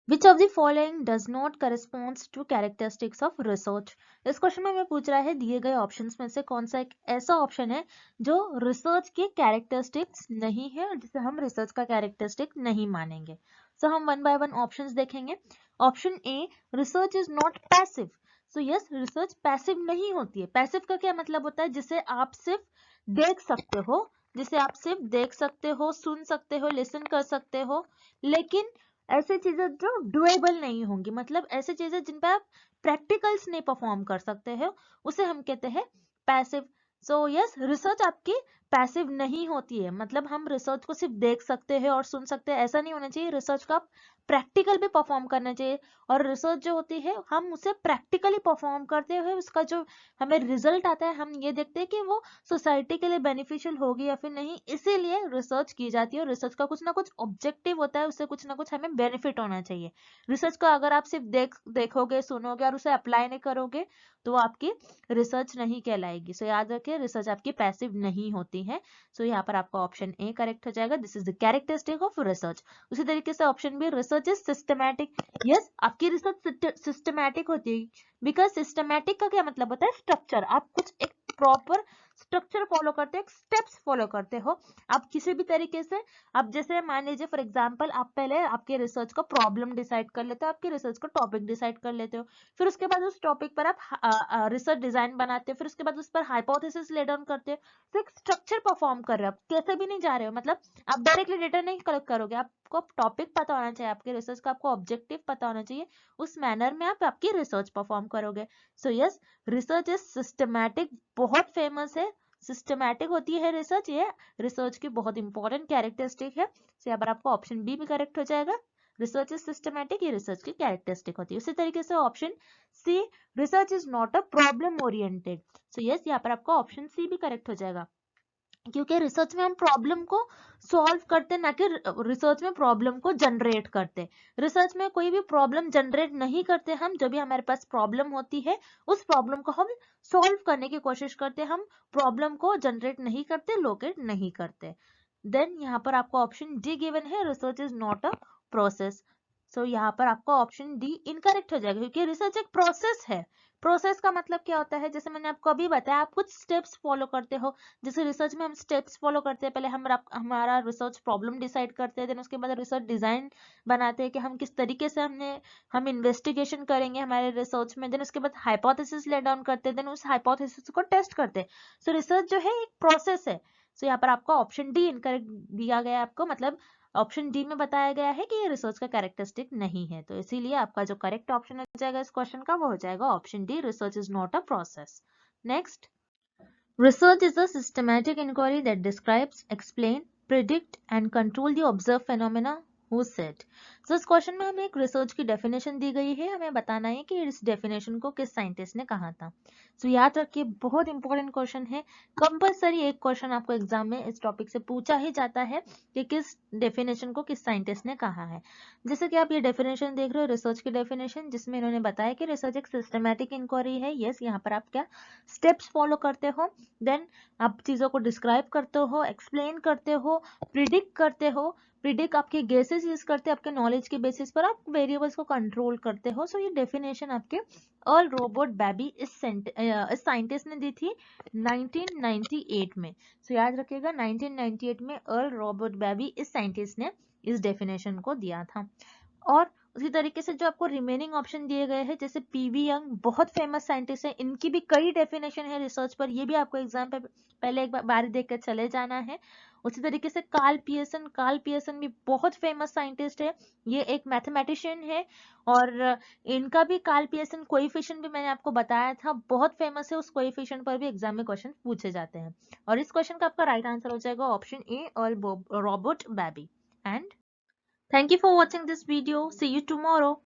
Which of the following does not corresponds to characteristics of research? इस क्वेश्चन में हमें पूछ रहा है दिए गए ऑप्शंस में से कौन सा एक ऐसा ऑप्शन है जो रिसर्च के कैरेक्टरिस्टिक्स नहीं है और जिसे हम रिसर्च का कैरेक्टरिस्टिक नहीं मानेंगे। सो हम वन बाय वन ऑप्शंस देखेंगे। Option A, research is not passive. So yes, research passive नहीं होती है। पैसिव का क्या मतलब होता है? जिसे आप सिर्फ देख सकते हो, जिसे आप सिर्फ देख सकते हो, सुन सकते हो, लिसन कर सकते हो, लेकिन ऐसे चीजें जो डुएबल नहीं होंगी, मतलब ऐसे चीजें जिन पर आप प्रैक्टिकल्स नहीं परफॉर्म कर सकते हो, उसे हम कहते हैं पैसिव। सो यस, रिसर्च आपकी पैसिव नहीं होती है, मतलब हम रिसर्च को सिर्फ देख सकते हैं और सुन सकते हैं ऐसा नहीं होना चाहिए। रिसर्च का प्रैक्टिकल भी परफॉर्म करना चाहिए और रिसर्च जो होती है हम उसे प्रैक्टिकली परफॉर्म करते हुए उसका जो हमें रिजल्ट आता है हम ये देखते हैं कि वो सोसाइटी के लिए बेनिफिशियल होगी या फिर नहीं, इसीलिए रिसर्च की जाती है। और रिसर्च का कुछ ना कुछ ऑब्जेक्टिव होता है, उससे कुछ ना कुछ हमें बेनिफिट होना चाहिए। रिसर्च का अगर आप सिर्फ देखोगे, सुनोगे और उसे अप्लाई नहीं करोगे तो वो आपकी रिसर्च नहीं कहलाएगी। सो याद रखिए, रिसर्च आपकी पैसिव नहीं होती है। सो यहाँ पर आपका ऑप्शन ए करेक्ट हो जाएगा, this is the characteristic of research. उसी तरीके से option B, research is systematic. Yes, आपकी रिसर्च सिस्टमैटिक होती है, बिकॉज सिस्टमैटिक का क्या मतलब होता है? स्ट्रक्चर। आप कुछ एक प्रॉपर स्ट्रक्चर फॉलो करते हो, स्टेप्स फॉलो करते हो। आप किसी भी तरीके से, आप जैसे मान लीजिए फॉर एग्जांपल, आप पहले आपके रिसर्च का प्रॉब्लम डिसाइड कर लेते हो, आपके रिसर्च का टॉपिक डिसाइड कर लेते हो, फिर उसके बाद उस टॉपिक पर आप रिसर्च डिजाइन बनाते हो, फिर उसके बाद उस पर हाइपोथेसिस ले डाउन करते हो। तो एक स्ट्रक्चर परफॉर्म कर रहे हो, आप कैसे भी नहीं जा रहे हो, मतलब आप डायरेक्टली डेटा नहीं कलेक्ट करोगे, आपको टॉपिक पता होना चाहिए, आपके रिसर्च का आपको ऑब्जेक्टिव पता होना चाहिए, उस मैनर में आप आपकी रिसर्च परफॉर्म करोगे। So yes, research is systematic, बहुत फेमस है, सिस्टमैटिक होती है रिसर्च, ये रिसर्च की बहुत इंपॉर्टेंट कैरेक्टरिस्टिक है। तो यहाँ पर आपका ऑप्शन बी भी करेक्ट हो जाएगा, रिसर्च इज सिस्टमैटिक, ये रिसर्च की कैरेक्टरिस्टिक होती है। उसी तरीके से option C, research is not a problem oriented. So yes, यहाँ पर आपका ऑप्शन सी भी करेक्ट हो जाएगा, क्योंकि रिसर्च में हम प्रॉब्लम को सॉल्व करते, ना कि रिसर्च में प्रॉब्लम को जनरेट करते। रिसर्च में कोई भी प्रॉब्लम जनरेट नहीं करते हम, जब भी हमारे पास प्रॉब्लम होती है उस प्रॉब्लम को हम सॉल्व करने की कोशिश करते, हम प्रॉब्लम को जनरेट नहीं करते, लोकेट नहीं करते। देन यहाँ पर आपको ऑप्शन डी गिवन है, research is not a process. So यहाँ पर आपका ऑप्शन डी इनकरेक्ट हो जाएगा, क्योंकि रिसर्च एक प्रोसेस है। प्रोसेस का मतलब क्या होता है? जैसे मैंने आपको अभी बताया, आप कुछ स्टेप्स फॉलो करते हो, जैसे रिसर्च में हम स्टेप्स फॉलो करते हैं, पहले हम हमारा रिसर्च प्रॉब्लम डिसाइड करते हैं, देन उसके बाद रिसर्च डिजाइन बनाते हैं कि हम किस तरीके से हम इन्वेस्टिगेशन करेंगे हमारे रिसर्च में, देन उसके बाद हाइपोथेसिस ले डाउन करते हैं, देन उस हाइपोथेसिस को टेस्ट करते हैं। सो रिसर्च जो है एक प्रोसेस है। सो यहाँ पर आपका ऑप्शन डी इनकरेक्ट दिया गया है आपको, मतलब ऑप्शन डी में बताया गया है कि ये रिसर्च का कैरेक्टरिस्टिक नहीं है, तो इसीलिए आपका जो करेक्ट ऑप्शन हो जाएगा इस क्वेश्चन का वो हो जाएगा option D, research is not a process. Next, research is a systematic inquiry that describes, explain, predict and control the observed phenomena. Who said? So इस क्वेश्चन में हमें एक रिसर्च की डेफिनेशन दी गई है, हमें बताना है कि इस डेफिनेशन को किस साइंटिस्ट ने कहा था। सो याद रखिए, बहुत इंपॉर्टेंट क्वेश्चन है, कंपलसरी एक क्वेश्चन आपको एग्जाम में इस टॉपिक से पूछा ही जाता है कि किस डेफिनेशन को किस साइंटिस्ट ने कहा है। जैसे कि आप ये डेफिनेशन देख रहे हो, रिसर्च की डेफिनेशन, जिसमें इन्होंने बताया कि रिसर्च एक सिस्टमैटिक इंक्वायरी है। यस, यहाँ पर आप क्या स्टेप्स फॉलो करते हो, देन आप चीजों को डिस्क्राइब करते हो, एक्सप्लेन करते हो, प्रिडिक्ट करते हो, प्रिडिक्ट आपके गेसेस यूज करते हैं, आपके नॉलेज के बेसिस पर आप वेरिएबल्स को कंट्रोल करते हो। सो ये डेफिनेशन आपके अर्ल रॉबर्ट बेबी इस साइंटिस्ट ने दी थी 1998 में। सो याद रखिएगा, 1998 में अर्ल रॉबर्ट बेबी इस साइंटिस्ट ने इस डेफिनेशन को दिया था। और उसी तरीके से जो आपको रिमेनिंग ऑप्शन दिए गए हैं, जैसे पीवी यंग, बहुत फेमस साइंटिस्ट है, इनकी भी कई डेफिनेशन है रिसर्च पर, ये भी आपको एग्जाम पे पहले एक बार देख कर चले जाना है। उसी तरीके से कार्ल पियर्सन भी बहुत फेमस साइंटिस्ट है, ये एक मैथमेटिशियन है और इनका भी कार्ल पियर्सन कोएफिशिएंट भी मैंने आपको बताया था, बहुत फेमस है, उस कोएफिशिएंट पर भी एग्जाम में क्वेश्चन पूछे जाते हैं। और इस क्वेश्चन का आपका राइट आंसर हो जाएगा option A, earl Robert baby. And thank you for watching this video. See you tomorrow.